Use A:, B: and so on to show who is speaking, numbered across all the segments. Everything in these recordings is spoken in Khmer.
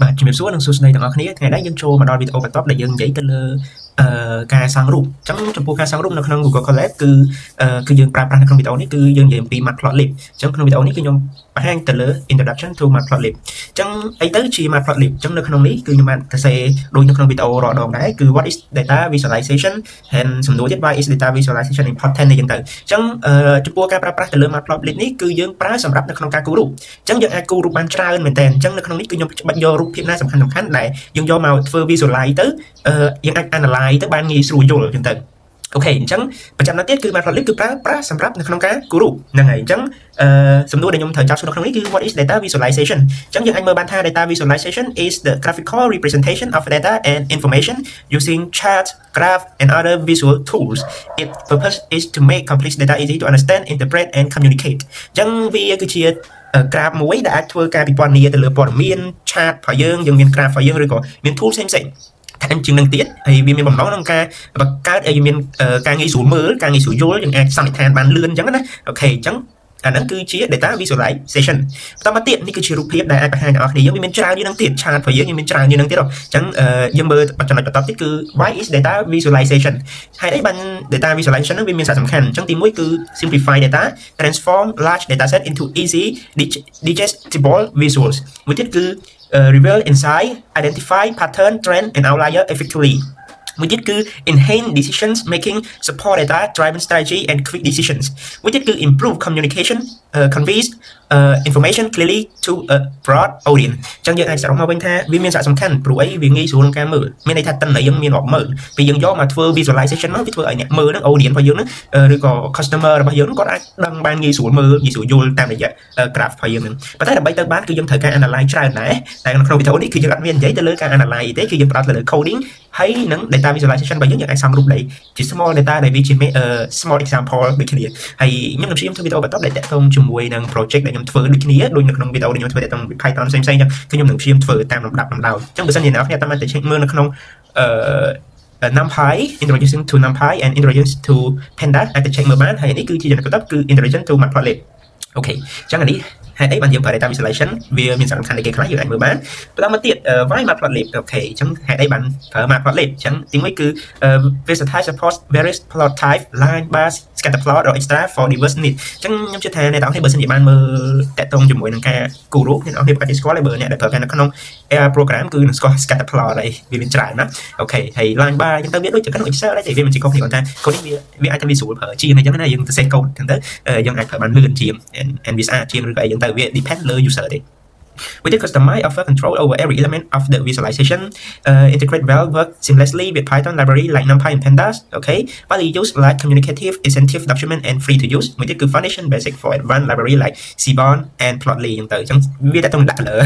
A: បាទជំរាបសួរនិងសួស្តីទាំងអស់គ្នាថ្ងៃនេះយើងចូលមកដល់វីដេអូបន្ទាប់ដែលយើងនិយាយទៅលើការសាងរូបអញ្ចឹងចំពោះការសាងរូបនៅក្នុង Google Colab គឺយើងប្រើប្រាស់នៅក្នុងវីដេអូនេះគឺយើងនិយាយអំពី Matplotlib អញ្ចឹងក្នុងវីដេអូនេះគឺខ្ញុំបង្ហាញទៅលើ Introduction to Matplotlib អញ្ចឹងអីទៅជា Matplotlib អញ្ចឹងនៅក្នុងនេះគឺខ្ញុំបានសរសេរដូចនៅក្នុងវីដេអូរាល់ដងដែរគឺ What is data visualization and សំណួរទៀត Why is data visualization important នេះអញ្ចឹងចំពោះការប្រើប្រាស់ទៅលើ Matplotlib នេះគឺយើងប្រើសម្រាប់នៅក្នុងការគូររូបអញ្ចឹងយើងអាចគូររូបបានច្រើនមែនតើអញ្ចឹងនៅក្នុងនេះគឺខ្ញុំច្បាច់យករូបភាពណាសំខាន់ដែលយើងយកមកធ្វើ visualize ទៅយើងអាច analyze ទៅបានងាយស្រួលយល់អញ្ចឹងទៅអូខេអញ្ចឹងបញ្ចាំណាទៀតគឺ Matplotlib គឺប្រើប្រាស់សម្រាប់នៅក្នុងការគូររូបហ្នឹងហើយអញ្ចឹងសំណួរដែលខ្ញុំត្រូវចោទសួរនៅក្នុងនេះគឺ what is data visualization អញ្ចឹងយើងអាចមើលបានថា data visualization is the graphical representation of data and information using chart graph and other visual tools its purpose is to make complex data easy to understand interpret and communicate អញ្ចឹងវាគឺជាក្រាហ្វមួយដែលអាចធ្វើការពិពណ៌នាទៅលើព័ត៌មាន chart របស់យើងមាន graph របស់យើងឬក៏មាន tool ផ្សេងៗថែមជាងនឹងទៀតហើយវាមានបំណងក្នុងការបង្កើតឲ្យមានការងាយស្រួលមើលការងាយស្រួលយល់យើងអាចសន្និដ្ឋានបានលឿនអញ្ចឹងណាអូខេអញ្ចឹងអាហ្នឹងគឺជា data visualization បន្តមកទៀតនេះគឺជារូបភាពដែលអាចបង្ហាញដល់អ្នកគ្នាយើងមានច្រើនជាងនឹងទៀត chart របស់យើងមានច្រើនជាងនឹងទៀតអញ្ចឹងយើងមើលចំណុចបន្តទៀតគឺ why is data visualization ហើយអីបាន data visualization ហ្នឹងវាមានសារៈសំខាន់អញ្ចឹងទីមួយគឺ simplify data transform large dataset into easy digestible visuals មួយទៀតគឺreveal insight identify pattern trend and outlier effectively មួយទៀតគឺ enhance decisions making support data driven strategy and quick decisions មួយទៀតគឺ improve communication conveys information clearly to a broad audience អញ្ចឹងយើងអាចសរុបមកវិញថាវាមានសារៈសំខាន់ព្រោះអីវាងាយស្រួលក្នុងការមើលមានន័យថាតន័យយើងមានរាប់មើលពេលយើងយកមកធ្វើ visualization មកវាធ្វើឲ្យអ្នកមើលហ្នឹង audience របស់យើងហ្នឹងឬក៏ customer របស់យើងហ្នឹងគាត់អាចដឹងបានងាយស្រួលមើលងាយស្រួលយល់តាមរយៈ graph របស់យើងហ្នឹងប៉ុន្តែដើម្បីទៅបានគឺយើងត្រូវការ analyze ច្រើនដែរតែក្នុងវីដេអូនេះគឺយើងអត់មាននិយាយទៅលើការ analyze ទេគឺយើងផ្ដោតទៅលើ coding ហើយនឹង data visualization របស់យើងអាចសំរូបដែលជា small data ដែលវាជា small example ដូចគ្នាហើយខ្ញុំនឹងព្យាយាមធ្វើវីដេអូបន្តដែលតាក់ទងជាមួយនឹង project ដែលខ្ញុំធ្វើដូចគ្នាដូចនៅក្នុងវីដេអូដែលខ្ញុំធ្វើតាក់ទង Python ផ្សេងៗអញ្ចឹងគឺខ្ញុំនឹងព្យាយាមធ្វើតាមលំដាប់លំដោយអញ្ចឹងបើសិនជាអ្នកនរគ្នាតាមតែ check មើលនៅក្នុងNumPy introducing to NumPy and introduction to Pandas អាចទៅ check មើលបានហើយនេះគឺជាចំណុចបន្ទាប់គឺ introduction to Matplotlib អូខេអញ្ចឹងអានេះហេតុអីបានយើងប្រើ data visualization វាមានសារៈសំខាន់នៃគេខ្លះយើងអាចមើលបានបន្តមកទៀត why Matplotlib អូខេអញ្ចឹងហេតុអីបានប្រើ Matplotlib អញ្ចឹងទីមួយគឺ versatile supports various plot type line bar scatter plot or extra for diverse needs អញ្ចឹងខ្ញុំជឿថាអ្នកទាំងអស់គ្នាបើសិនជាបានមើលតាក់ទងជាមួយនឹងការគូររូបអ្នកទាំងអស់គ្នាប្រកាសជាស្គាល់ហើយបើអ្នកដែលប្រើនៅក្នុង AI program គឺនឹងស្គាល់ scatter plot ហើយវាមានច្រើនណាអូខេហើយ line bar អញ្ចឹងទៅវាដូចជាក្នុង Excel ដែរតែវាមិនជា copy ប៉ុន្តែ code នេះវាអាចទៅវាស្រួលប្រើជាងអញ្ចឹងណាយើងទៅ set code អញ្ចឹងទៅយើងអាចប្រើបានលឿនជាង and វាស្អាតជាងឬក៏អីអញ្ចឹងទៅវា depend លើ user ទេ We did customize offer control over every element of the visualization, integrate well work seamlessly with Python library like NumPy and Pandas, okay? But we use like communicative, incentive document and free to use. We did good foundation basic for advanced library like Seaborn and Plotly អញ្ចឹងទៅអញ្ចឹងវាតែต้องដាក់ color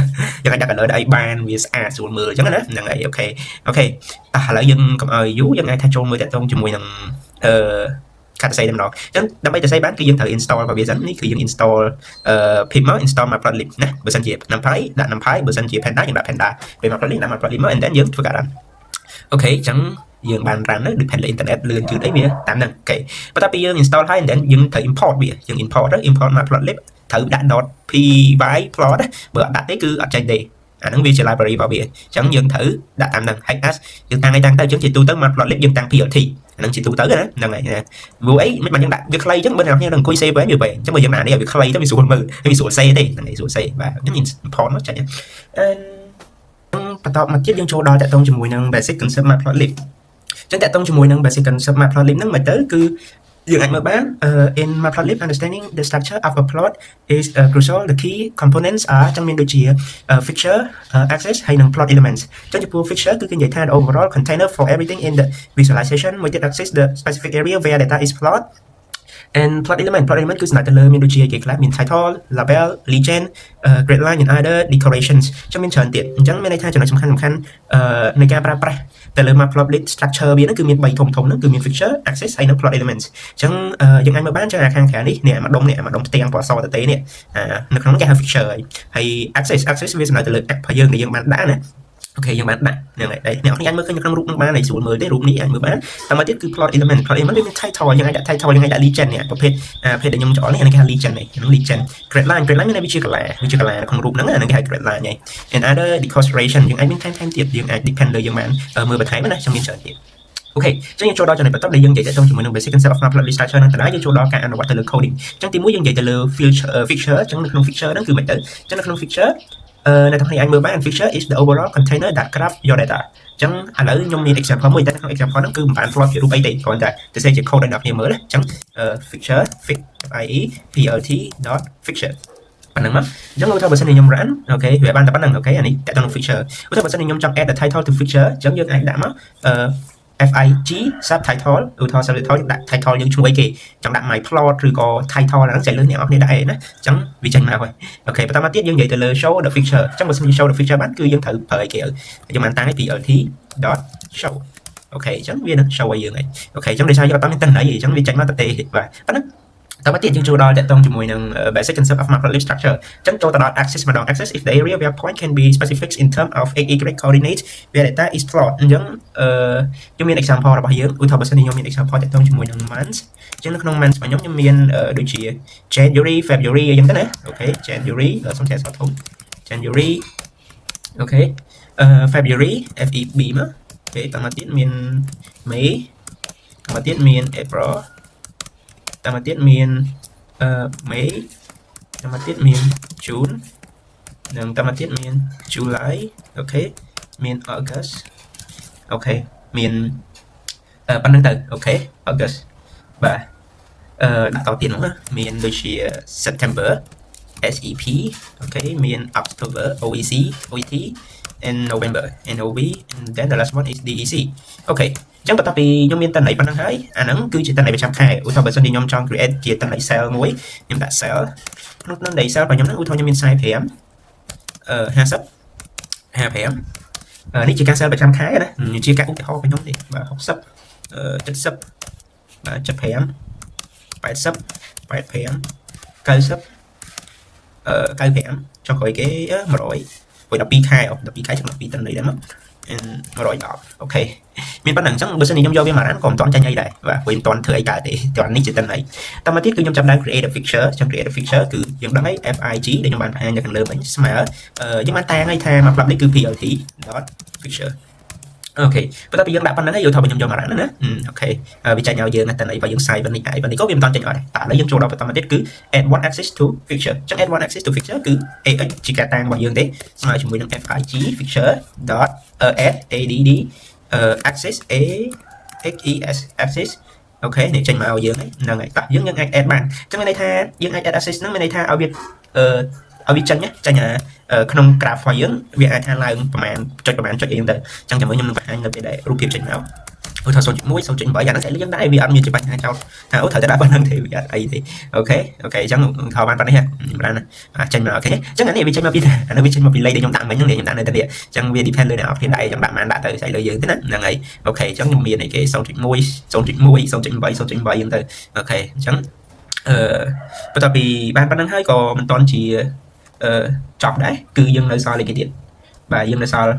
A: យើងអាចដាក់ color ឲ្យបានវាស្អាតស្រួលមើលអញ្ចឹងណាហ្នឹងហើយអូខេអូខេតោះឥឡូវយើងកុំឲ្យយូរយើងអាចថាចូលមើលតាក់ទងជាមួយនឹងកាត់សរសេរតែម្ដងអញ្ចឹងដើម្បីសរសេរបានគឺយើងត្រូវ install របស់វាសិននេះគឺយើង install pip មក install Matplotlib ណាបើសិនជា NumPy ដាក់ NumPy បើសិនជា Pandas យើងដាក់ Pandas ពេល Matplotlib ដាក់ Matplotlib មក and then យើងធ្វើការ run អូខេអញ្ចឹងយើងបាន run ទៅ depend លើ internet លឿនជឿអីវាតាមហ្នឹងអូខេបន្ទាប់ពីយើង install ហើយ and then យើងត្រូវ import វាយើង import Matplotlib ត្រូវដាក់ .py plot បើអត់ដាក់ទេគឺអត់ចេញទេអាហ្នឹងវាជា library របស់វាអញ្ចឹងយើងត្រូវដាក់តាមហ្នឹង as យើងតាំងទៅអញ្ចឹងជាទូទៅ Matplotlib យើងតាំង PLT អាហ្នឹងជាទូទៅណាហ្នឹងហើយព្រោះអីមិនបានយើងដាក់វាខ្លីអញ្ចឹងបើអ្នកនរនឹងអង្គុយ save វិញវាអញ្ចឹងបើយើងដាក់នេះឲ្យវាខ្លីទៅវាស្រួលមើលវាស្រួល save ទេហ្នឹងហើយស្រួល save បាទខ្ញុំ import មកចាញ់បន្តមកទៀតយើងចូលដល់តាក់ទងជាមួយនឹង basic concept Matplotlib អញ្ចឹងតាក់ទងជាមួយនឹង basic concept Matplotlib ហ្នឹងមកទៅគឺយើងអាចមើលបាន in Matplotlib understanding the structure of a plot is crucial the key components are ចឹងមានដូចជា fixture axis ហើយនិង plot elements ចឹងចំពោះ fixture គឺគេនិយាយថា overall container for everything in the visualization មួយទៀត axis the specific area where data is plot and plot element គឺស្នាក់ទៅលើមានដូចជាគេខ្លះមាន title label legend grid line and other decorations ចឹងមានច្រើនទៀតអញ្ចឹងមានន័យថាចំណុចសំខាន់នៃការប្រើប្រាស់ទៅលើ Matplotlib structure វាហ្នឹងគឺមាន3ធំហ្នឹងគឺមាន fixture axis ហើយនិង plot elements អញ្ចឹងយើងអាចមើលបានចឹងអាខាងក្រៅនេះនេះអាម្ដុំផ្ទាំងពណ៌សតទេនេះនៅក្នុងនេះគេហៅ fixture ហើយ axis វាសំដៅទៅលើ app របស់យើងដែលយើងបានដាក់ណា ok យើងបានដាក់ហ្នឹងហើយđâyអ្នកនេះអាចមើលឃើញនៅក្នុងរូបនឹងបានហើយស្រួលមើលទេរូបនេះអាចមើលបានតាមមកទៀតគឺ plot element វាមាន title យើងអាចដាក់ title យើងអាចដាក់ legend នេះប្រភេទភេទដែលខ្ញុំចោលនេះគេហៅ legend នេះហ្នឹង legend grade line មានន័យវាជាកលាក្នុងរូបហ្នឹងហ្នឹងគេហៅ grade line ហើយ and other decoration យើងអាចមានថែមទៀតយើងអាច depend លើយើងបានមើលបន្ថែមណាចាំមានច្រើនទៀតអូខេអញ្ចឹងយើងចូលដល់ចំណុចបន្ទាប់ដែលយើងនិយាយទៅជាមួយនឹង basic concept of plot structure ហ្នឹងតើយើងចូលដល់ការអនុវត្តទៅលើ coding អញ្ចឹងទីមួយយើងនិយាយទៅលើ feature អញ្ចឹងនៅក្នុង feature ហ្នឹងគឺមិនទៅអញ្ចឹងនៅក្នុង feature អ្នកទាំងនេះអាចមើលបាន feature is the overall container that grab your data អញ្ចឹងឥឡូវខ្ញុំមាន example មួយតែក្នុង example ហ្នឹងគឺមិនបាន plot ជារូបអីទេគ្រាន់តែទៅសេជា code ឲ្យអ្នកគ្នាមើលណាអញ្ចឹង feature plt.feature ប៉ុណ្ណឹងមកអញ្ចឹងឧទាហរណ៍បើសិនជាខ្ញុំ run អូខេវាបានតែប៉ុណ្ណឹងអូខេអានេះតើទៅនឹង feature ឧទាហរណ៍បើសិនជាខ្ញុំចង់ add the title to feature អញ្ចឹងយើងអាចដាក់មក FIG subtitle ឧទាហរណ៍ subtitle ដាក់ title យើងឈ្មោះអីគេចង់ដាក់ my plot ឬក៏ title ហ្នឹងចេះលើអ្នកនរគ្នាដាក់អីណាអញ្ចឹងវាចេញមកហើយអូខេបន្តមកទៀតយើងនិយាយទៅលើ show the feature អញ្ចឹងបើសិនជា show the feature បានគឺយើងត្រូវប្រើអីគេយើងបានតាំងឲ្យ plt.show អូខេអញ្ចឹងវានឹង show ឲ្យយើងហើយអូខេអញ្ចឹងដោយសារយើងអត់បានទាំងអីអញ្ចឹងវាចេញមកតែទេបាទប៉ុណ្ណឹងតើមកទៀតយើងចូលដល់តកតងជាមួយនឹង basic concept of macro structure អញ្ចឹងចូលទៅដល់ axis ម្ដង axis if the area where point can be specified in terms of x y coordinate where data is plot អញ្ចឹងខ្ញុំមាន example របស់យើងឧទាហរណ៍បើសិនជាខ្ញុំមាន example តកតងជាមួយនឹង months អញ្ចឹងនៅក្នុង months របស់ខ្ញុំមានដូចជា January February អញ្ចឹងទៅណាអូខេ January សូមតែសតធំ January អូខេFebruary FEB មកអូខេតមកទៀតមាន May តមកទៀតមាន April តមកទៀតមានMay តមកទៀតមាន June និងតមកទៀតមាន July អូខេមាន August អូខេមានប៉ុណ្្នឹងទៅអូខេ August បាទដាក់តទៀតមកមានដូចជា September SEP អូខេមាន October OEC OET and November NOV and then the last one is DEC អូខេអញ្ចឹងបន្ទាប់ពីខ្ញុំមានតន័យប៉ុណ្ណឹងហើយអាហ្នឹងគឺជាតន័យប្រចាំខែឧទាហរណ៍បើសិនជាខ្ញុំចង់ create ជាតន័យ cell មួយខ្ញុំដាក់ cell ក្នុងតន័យ cell របស់ខ្ញុំហ្នឹងឧទាហរណ៍ខ្ញុំមាន45 50 55នេះជាការ cell ប្រចាំខែណាជាការឧទាហរណ៍របស់ខ្ញុំទេបាទ60 70បាទ75 80 85 90 95ចុះក្រោយគេ100 12ខែ12ខែចំ12តន័យដែរមក110អូខេមានប៉ុណ្ណឹងអញ្ចឹងបើសិនជាខ្ញុំយកវាមកអានក៏មិនទាន់ចាញ់អីដែរបាទវាមិនទាន់ធ្វើអីកើតទេតែនេះជាតន័យតមកទៀតគឺខ្ញុំចាប់ដើម create a picture ចឹង create a picture គឺយើងដឹងហើយ FIG ដែលខ្ញុំបានបង្ហាញនៅខាងលើមិញស្មើយើងបានតាំងឲ្យថាមកប្រាប់នេះគឺ plt.picture អូខេបន្ទាប់ពីយើងដាក់ប៉ុណ្ណឹងហើយយកថាខ្ញុំយកមកដាក់ណាអូខេវាចាញ់ឲ្យយើងណាតន័យរបស់យើង size វិញនេះឯងវិញនេះក៏វាមិនតាន់ចាញ់អត់ដែរតែឥឡូវយើងចូលដល់បន្តមកទៀតគឺ add one axis to picture ចឹង add one axis to picture គឺ ax ជាការតាំងរបស់យើងទេស្មើជាមួយនឹង FIG picture dot add axis axes axis អូខេនេះចេញមកឲ្យយើងហ្នឹងហើយតោះយើងអាច add បានចឹងមានន័យថាយើងអាច add axis ហ្នឹងមានន័យថាឲ្យវាឲ្យវាចាញ់ក្នុង graph របស់យើងវាអាចថាឡើងប្រហែលចុចអីហ្នឹងទៅចឹងចាំមើលខ្ញុំនឹងបង្ហាញនៅពេលដែលរូបភាពចេញមកឧទាហរណ៍ 0.1 0.8 អាហ្នឹងតែយើងដែរវាអត់មានជាបញ្ហាចោលថាអូត្រូវតែដាក់ប៉ុណ្្នឹងទេវាអត់អីទេអូខេអញ្ចឹងថតបានប៉ុណ្នេះបានចេញមកអូខេអញ្ចឹងអានេះវាចេញមកពីអានេះវាចេញមកពីលេខដែលខ្ញុំដាក់មិញហ្នឹងខ្ញុំដាក់នៅទៅនេះអញ្ចឹងវា depend លើអ្នកនរគ្នាដែរខ្ញុំដាក់បានដាក់ទៅស្អីលើយើងទេណាហ្នឹងហើយអូខេអញ្ចឹងខ្ញុំមានអីគេ 0.1 0.1 0.8 0.8 អញ្ចឹងទៅអូខេអញ្ចឹងបន្ទាប់ពីបានប៉ុណ្្នឹងហើយក៏មិនទាន់ជាចប់ដែរគឺយើងនៅសល់អីគេទៀតបាទយើងនៅសល់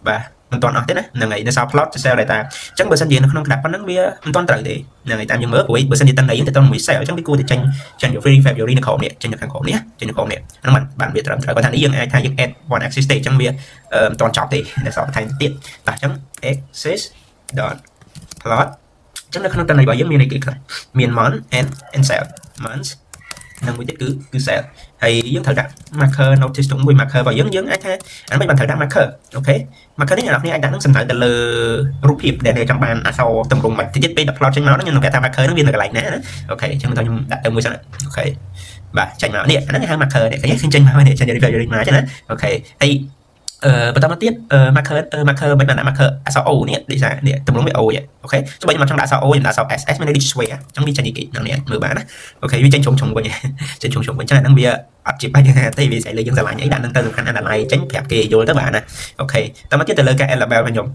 A: បាទមិនទាន់អស់ទេណាហ្នឹងហើយនៅសល់ plot ទៅ cell data អញ្ចឹងបើសិនជានៅក្នុង graph ប៉ុណ្ណឹងវាមិនទាន់ត្រូវទេហ្នឹងហើយតាមយើងមើលព្រោះបើសិនជាតន្ត្រីយើងទៅមួយ cell អញ្ចឹងវាគួរតែចេញ February នៅក្រោមនេះចេញនៅខាងក្រោមនេះហ្នឹងបានវាត្រឹមត្រូវគាត់ថានេះយើងអាចថាយើង add one axis ទេអញ្ចឹងវាមិនទាន់ចប់ទេនៅសល់បន្ថែមទៀតបាទអញ្ចឹង axis dot plot អញ្ចឹងនៅក្នុងតន្ត្រីរបស់យើងមានអីគេខ្លះមាន month and cell months នឹងមួយទៀតគឺ cell ហើយយើងត្រូវដាក់ marker notice ទុកមួយ marker របស់យើងអាចថាអានេះមិនត្រូវដាក់ marker អូខេ marker នេះអ្នកនរអាចដាក់នឹងសំដៅទៅលើរូបភាពដែលចង់បានអក្សរទម្រង់មិនតិចទៀតពេល upload ចេញមកខ្ញុំនឹងប្រាប់ថា marker នឹងវានៅកន្លែងណាណាអូខេអញ្ចឹងខ្ញុំដាក់ទៅមួយសិនអូខេបាទចេញមកនេះអាហ្នឹងគេហៅ marker នេះឃើញចេញមកនេះចេញ reference មកចឹងណាអូខេហើយបន្តមកទៀត marker មិនបានដាក់ marker អក្សរ O នេះដូចថានេះទម្រង់វា O អូខេចុះបើខ្ញុំចង់ដាក់អក្សរ O ខ្ញុំដាក់អក្សរ S មានន័យដូច square អញ្ចឹងវាចេញគេហ្នឹងនេះមើលបានណាអូខេវាចេញជុំវិញចេញជុំវិញចឹងអាហ្នឹងវាអត់ជាបញ្ហាទេវាស្អីលើយើងស្រឡាញ់អីដាក់នឹងទៅសំខាន់ analyze ចេញប្រាប់គេយល់ទៅបាទណាអូខេតមកទៀតទៅលើការ add label របស់ខ្ញុំ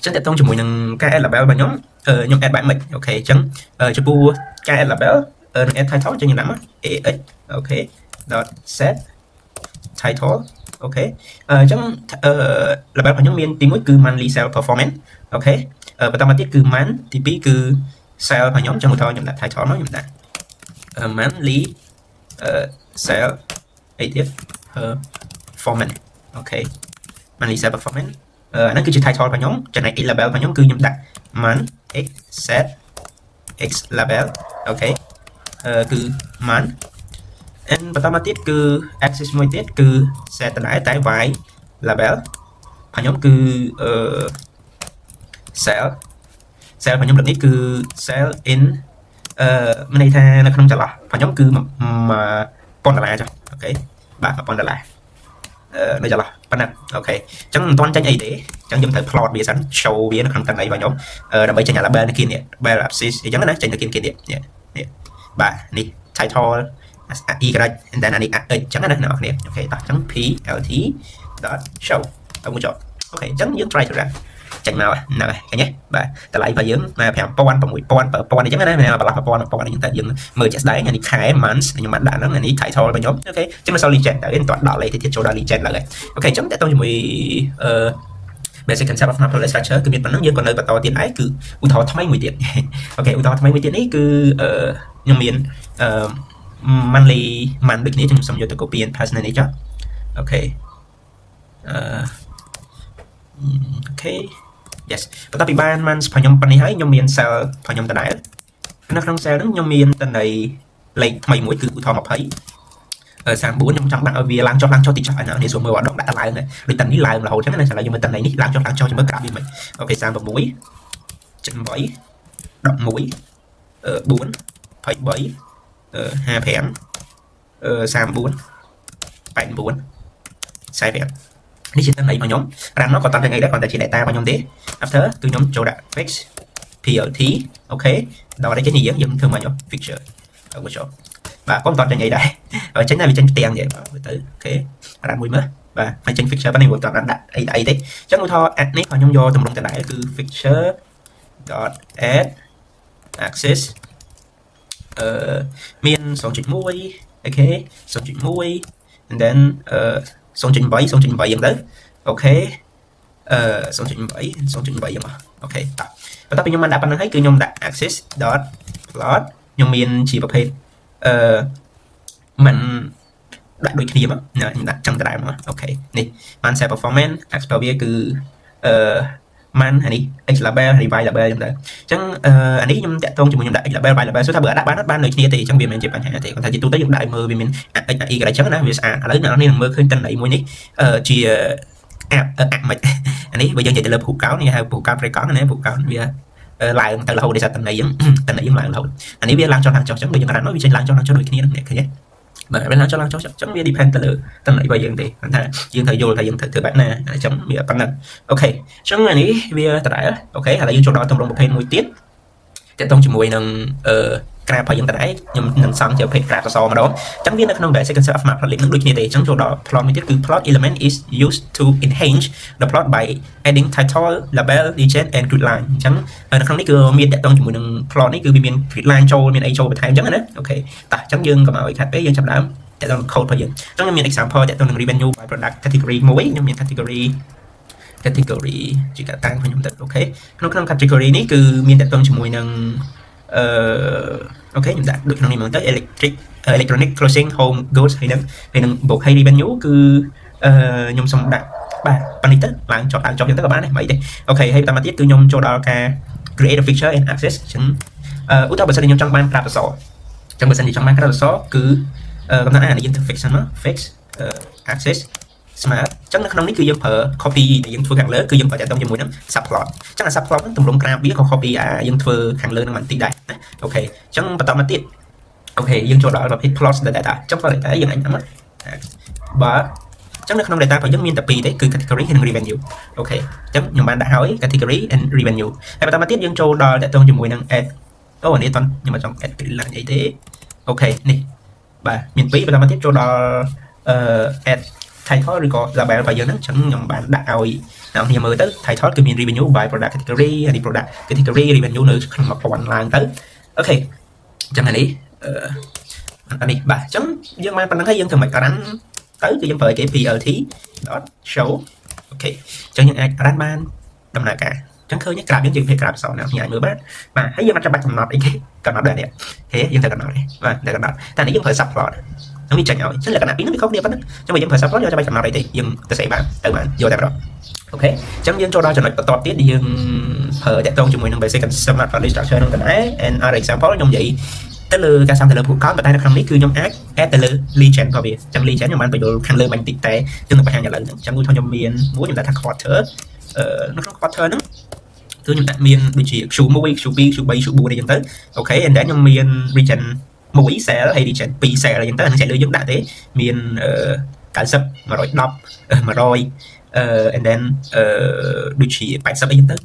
A: ចឹងតើតោងជាមួយនឹងការ add label របស់ខ្ញុំ add បែបម៉េចអូខេអញ្ចឹងចំពោះការ add label នឹង add title ចឹងខ្ញុំដាក់មក ax អូខេ dot set title ok chẳng label của nhóm miền tiếng mới cứ monthly sale performance ok và tao mà tiết cứ month thì bí cứ sale của nhóm trong một thôi nhóm đặt title nó nhóm đặt monthly sale ấy tiếp performance ok monthly sale performance nó cứ chỉ title của nhóm cho này label của nhóm cứ nhóm đặt month x set x label ok cứ month and pertama tiết cứ accessមួយទៀតគឺ set ដដែលតែ y label របស់ខ្ញុំគឺ cell របស់ខ្ញុំលើកនេះគឺ cell in មានន័យថានៅក្នុងចន្លោះរបស់ខ្ញុំគឺ$1000ចុះអូខេបាទ$1000នៅចន្លោះប៉ុណ្ណឹងអូខេអញ្ចឹងមិនទាន់ចេញអីទេអញ្ចឹងខ្ញុំត្រូវ plot វាសិន show វានៅក្នុងតន្ត្រីរបស់ខ្ញុំដើម្បីចេញ label នេះនេះ label axis អញ្ចឹងណាចេញទៅនេះនេះបាទនេះ title y and then អានេះ h អញ្ចឹងណាអ្នកនរគ្នាអូខេតោះអញ្ចឹង plt .show ទៅមួយចុះអូខេអញ្ចឹងយើង try ទៅដែរចេញមកហ្នឹងហើយឃើញទេបាទតម្លៃរបស់យើងមក5000 6000 7000អញ្ចឹងណាមានបន្លាស់1000 1000អញ្ចឹងតែយើងមើលជាក់ស្ដែងអានេះខែ month ខ្ញុំបានដាក់ហ្នឹងអានេះ title របស់ខ្ញុំអូខេអញ្ចឹងនៅសល់ legend តែវាមិនទាន់ដល់លេខទៀតចូលដល់ legend ឡើយអូខេអញ្ចឹងតើតើជាមួយbasic concept of mapping structure គឺមានប៉ុណ្ណឹងយើងក៏នៅបន្តទៀតដែរគឺឧទាហរណ៍ថ្មីមួយទៀតអូខេឧទាហរណ៍ថ្មីមួយទៀតនេះគឺខ្ញុំមានmonthly month ដូចគ្នាខ្ញុំសូមយកទៅ copy and paste នៅនេះចុះអូខេអូខេ yes បន្ទាប់ពីបាន month របស់ខ្ញុំប៉ុណ្នេះហើយខ្ញុំមាន cell របស់ខ្ញុំដដែលនៅក្នុង cell ហ្នឹងខ្ញុំមានតន័យលេខថ្មីមួយគឺឧទាហរណ៍20 34ខ្ញុំចង់ដាក់ឲ្យវាឡើងចុះតិចចុះអានេះសួរមើលអត់ដាក់ឡើងដូចតនេះឡើងរហូតចឹងណាឥឡូវយើងមើលតន័យនេះឡើងចុះជាមួយក្រាបវាមិនអូខេ 36 78 11 4 23 55 34 89 45នេះជាតន័យរបស់ខ្ញុំរាំងនោះក៏តាំងទាំងអីដែរគាត់តែជា data របស់ខ្ញុំទេ after គឺខ្ញុំចូលដាក់ fix plt អូខេដល់đâyចេញនេះយើងធ្វើមកយក picture អូខេបាទខ្ញុំតចេញអីដែរហើយចេញតែវាចេញផ្ទាំងvậyបាទទៅអូខេរ៉ាត់មួយមើលបាទហើយចេញ picture ប៉ុណ្ណេះគាត់តដាក់អីទេអញ្ចឹងឧទាហរណ៍ add នេះខ្ញុំយកទម្រង់ដដែលគឺ picture .add access មាន 0.1 អូខេ 0.1 and then 0.8 0.8 អញ្ចឹងទៅអូខេ0.8 0.8 អញ្ចឹងអូខេតោះបន្ទាប់ពីខ្ញុំបានដាក់ប៉ុណ្្នឹងហើយគឺខ្ញុំដាក់ access .plot ខ្ញុំមានជាប្រភេទមិនដាក់ដូចគ្នាមកខ្ញុំដាក់ចឹងដដែលមកអូខេនេះបាន set performance expert វាគឺman អានេះ x label ហើយ y label អញ្ចឹងទៅអញ្ចឹងអានេះខ្ញុំតាក់ទងជាមួយខ្ញុំដាក់ x label y label សួរថាបើដាក់បានដូចគ្នាទេអញ្ចឹងវាមិនមែនជាបញ្ហាទេគាត់ថាជាទូទៅយើងដាក់ឲ្យមើលវាមាន x y អញ្ចឹងណាវាស្អាតឥឡូវអ្នកនរនឹងមើលឃើញតន័យមួយនេះជាមិនអានេះបើយើងនិយាយទៅលើភូកោណនេះហៅភូកោណព្រៃកង់ណាភូកោណវាឡើងទៅរហូតដោយសារតន័យយើងឡើងរហូតអានេះវាឡើងចុះអញ្ចឹងដូចយើងរ៉ាន់នោះវាចេញឡើងចុះដូចគ្នានឹងអ្នកឃើញទេបាទវាឡើងចុះអញ្ចឹងវា depend ទៅលើតន័យរបស់យើងទេគាត់ថាយើងត្រូវយល់ថាយើងត្រូវធ្វើបែបណាអញ្ចឹងវាប៉ុណ្ណឹងអូខេអញ្ចឹងអានេះវាដដែលអូខេឥឡូវយើងចូលដល់ទម្រង់ប្រភេទមួយទៀតតាក់ទងជាមួយនឹងក្រាបរបស់យើងដដែលខ្ញុំនឹងសង់ជាប្រភេទក្រាបសសរម្ដងអញ្ចឹងវានៅក្នុង basic concept of matplotlib នឹងដូចគ្នាទេអញ្ចឹងចូលដល់ plot មួយទៀតគឺ plot element is used to enhance the plot by adding title label legend and grid line អញ្ចឹងនៅក្នុងនេះគឺមានតាក់ទងជាមួយនឹង plot នេះគឺវាមាន grid line ចូលមានអីចូលបន្ថែមអញ្ចឹងណាអូខេតោះអញ្ចឹងយើងកុំឲ្យខាត់ពេកយើងចាប់ដើមតាក់ទង code របស់យើងអញ្ចឹងខ្ញុំមាន example តាក់ទងនឹង revenue by product category មួយខ្ញុំមាន category ជាកតាំងរបស់ខ្ញុំទៅអូខេក្នុង category នេះគឺមានតាក់ទងជាមួយនឹងអូខេខ្ញុំដាក់ដូចក្នុងនេះមកទៅ electronic clothing home goods ហើយនឹងបូក revenue គឺខ្ញុំសូមដាក់បាទប៉ុណ្នេះទៅឡើងចុះអញ្ចឹងទៅក៏បានដែរមិនអីទេអូខេហើយបន្តមកទៀតគឺខ្ញុំចូលដល់ការ create a feature and access អញ្ចឹងឧទាហរណ៍បើសិនខ្ញុំចង់បានក្រាបអក្សរអញ្ចឹងបើសិនជាចង់បានក្រាបអក្សរគឺកំណត់អានេះយើងធ្វើ fix ហ្នឹង fix access smart អញ្ចឹងនៅក្នុងនេះគឺយើងប្រើ copy ដែលយើងធ្វើខាងលើគឺយើងប្រើតាក់ទងជាមួយនឹង subplot អញ្ចឹងអា subplot ហ្នឹងទម្រង់ក្រាបវាក៏ copy យើងធ្វើខាងលើនឹងបន្តិចដែរណាអូខេអញ្ចឹងបន្តមកទៀតអូខេយើងចូលដល់ប្រភេទ plot data អញ្ចឹង plot data យើងអាចមកបាទអញ្ចឹងនៅក្នុង data របស់យើងមានតែពីរទេគឺ category និង revenue អូខេអញ្ចឹងខ្ញុំបានដាក់ហើយ category and revenue ហើយបន្តមកទៀតយើងចូលដល់តាក់ទងជាមួយនឹង add អូនេះតខ្ញុំមកចង់ add grid line អីទេអូខេនេះបាទមានពីរបន្តមកទៀតចូលដល់add title ឬក៏ label របស់យើងហ្នឹងអញ្ចឹងខ្ញុំបានដាក់ឲ្យអ្នកគ្នាមើលទៅ title គឺមាន revenue by product category ហើយ product category revenue នៅក្នុង1000ឡើងទៅអូខេអញ្ចឹងអានេះបាទអញ្ចឹងយើងបានប៉ុណ្្នឹងហើយយើងធ្វើមិនក៏រ៉ាន់ tớiគឺយើងប្រើគេ plt.show អូខេចឹងយើងអាច run បានដំណើរការចឹងឃើញក្រាបយើងជាក្រាបអក្សរណាខ្ញុំអាចមើលបានបាទហើយយើងអត់ចាំបាច់កំណត់អីគេកំណត់ដែរនេះហេយើងត្រូវកំណត់ទេបាទត្រូវកំណត់តែនេះយើងប្រើ subplot នឹងវាចាញ់ឲ្យចឹងលក្ខណៈពីរនេះវាខុសគ្នាប៉ុណ្ណឹងចឹងបើយើងប្រើ subplot យើងចាំបាច់កំណត់អីទេយើងទៅសេបានទៅបានយកតែម្ដងអូខេចឹងយើងចូលដល់ចំណុចបន្តទៀតដែលយើងប្រើតាក់ទងជាមួយនឹង basic concept matrix structure នឹងដែរ and our example ខ្ញុំនិយាយទៅលើការសាំទៅលើ proof count ប៉ុន្តែនៅក្នុងនេះគឺខ្ញុំអាច add ទៅលើ legend ក៏វាចឹង legend ខ្ញុំបានបញ្យល់ខាងលើបាញ់តិចតែយើងនឹងបង្ហាញឥឡូវហ្នឹងចឹងឧទាហរណ៍ខ្ញុំមានមួយខ្ញុំដាក់ថា quarter នៅក្នុង quarter ហ្នឹងគឺខ្ញុំដាក់មានដូចជា Q1 Q2 Q3 Q4 អីចឹងទៅអូខេ and then ខ្ញុំមាន region 1 cell ហើយ region 2 cell អីចឹងទៅអានឹងចែកលើយើងដាក់ទេមាន90 110 100 and then ដូចជា80អីចឹងទៅ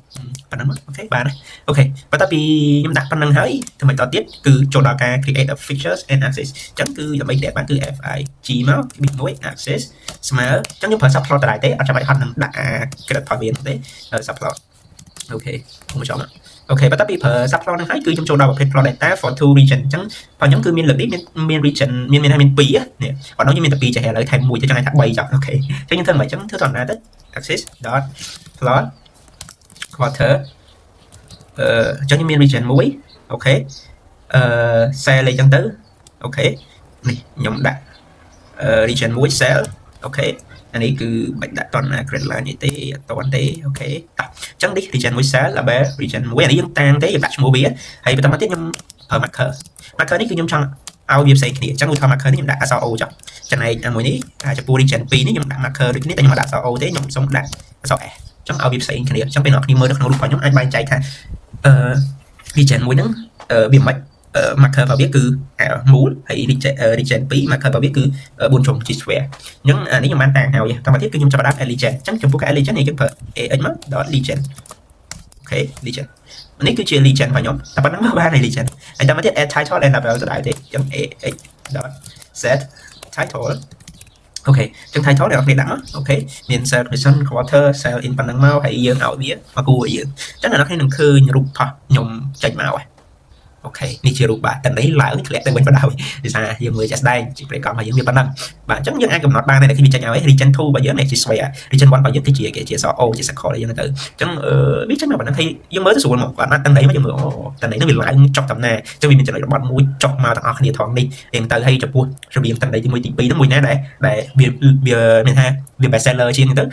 A: ប៉ុណ្ណឹងអូខេបានអូខេបន្ទាប់ពីខ្ញុំដាក់ប៉ុណ្ណឹងហើយធ្វើម៉េចតទៀតគឺចូលដល់ការ create a features and access អញ្ចឹងគឺដើម្បី create បានគឺ fig មក bit 1 access ស្មើអញ្ចឹងខ្ញុំប្រើ subplot ដែរទេអត់ចាំបាច់ហត់នឹងដាក់ credit point វាទេ subplot អូខេខ្ញុំចូលមកអូខេបន្ទាប់ពីប្រើ subplot ហ្នឹងហើយគឺខ្ញុំចូលដល់ប្រភេទ plot data for two region អញ្ចឹងបងខ្ញុំគឺមានលើកនេះមាន region មាន2នេះបងខ្ញុំមានតែ2ចេះឥឡូវថែម1ទៅចឹងឲ្យថា3ចុះអូខេអញ្ចឹងខ្ញុំធ្វើមិនអញ្ចឹងធ្វើធម្មតាទៅ access dot plot quarter អញ្ចឹងខ្ញុំមាន region 1អូខេcell អីចឹងទៅអូខេនេះខ្ញុំដាក់region 1 cell អូខេអានេះគឺបាច់ដាក់តន grid line នេះទេអត់តន់ទេអូខេតោះអញ្ចឹងនេះ region 1 cell label region 1អានេះយើងតាំងទេយើងដាក់ឈ្មោះវាហើយបន្តមកទៀតខ្ញុំប្រើ marker នេះគឺខ្ញុំចង់ឲ្យវាផ្សេងគ្នាអញ្ចឹងឧទាហរណ៍ marker នេះខ្ញុំដាក់អក្សរ O ចុះចំណែកមួយនេះចំពោះ region 2នេះខ្ញុំដាក់ marker ដូចគ្នាតែខ្ញុំអត់ដាក់អក្សរ O ទេខ្ញុំសុំដាក់អក្សរ S អញ្ចឹងឲ្យវាផ្សេងគ្នាអញ្ចឹងពេលអ្នកគ្នាមើលនៅក្នុងរូបរបស់ខ្ញុំអាចបែងចែកថាregion 1ហ្នឹងវាមិនmarker របស់វាគឺមូលហើយ region 2 marker របស់វាគឺ4ជ្រុងជា square អញ្ចឹងអានេះខ្ញុំបានតាំងហើយតាមទៀតគឺខ្ញុំចាប់ផ្ដើម add legend អញ្ចឹងចំពោះការ add legend នេះយើងប្រើ ax មក dot legend អូខេ legend នេះគឺជា legend របស់ខ្ញុំតែប៉ុណ្្នឹងមកបានហើយ legend ហើយតាមទៀត add title and label ទៅដែរទេអញ្ចឹង ax dot set title អូខេអញ្ចឹង title ដែលអ្នកដាក់មកអូខេមាន cell position quarter cell in ប៉ុណ្្នឹងមកហើយយើងឲ្យវាមកគូឲ្យយើងអញ្ចឹងអ្នកនឹងឃើញរូបផុសខ្ញុំចេញមកហើយអូខេនេះជារូបបាទតែនេះឡើងធ្លាក់ទៅវិញបណ្ដោយដោយសារយើងមើលចាស់ស្ដែងជាប្រេកកំហើយយើងមានប៉ុណ្ណឹងបាទអញ្ចឹងយើងអាចកំណត់បានតែគេចេញឲ្យ region 2របស់យើងនេះជា sphere region 1របស់យើងគឺជាគេជា SO ជា circle អីហ្នឹងទៅអញ្ចឹងវាចេញមកប៉ុណ្ណឹងហើយយើងមើលទៅស្រួលមកគាត់បានតែនេះមកយើងមើលអូតែនេះវាឡើងចុះតាមណាអញ្ចឹងវាមានចំណុចរបត់មួយចុះមកទាំងអស់គ្នាថងនេះអញ្ចឹងទៅហើយចំពោះរបៀងតែទី1ទី2ហ្នឹងមួយណាដែលវាមានថាវា best seller ជាងទៅ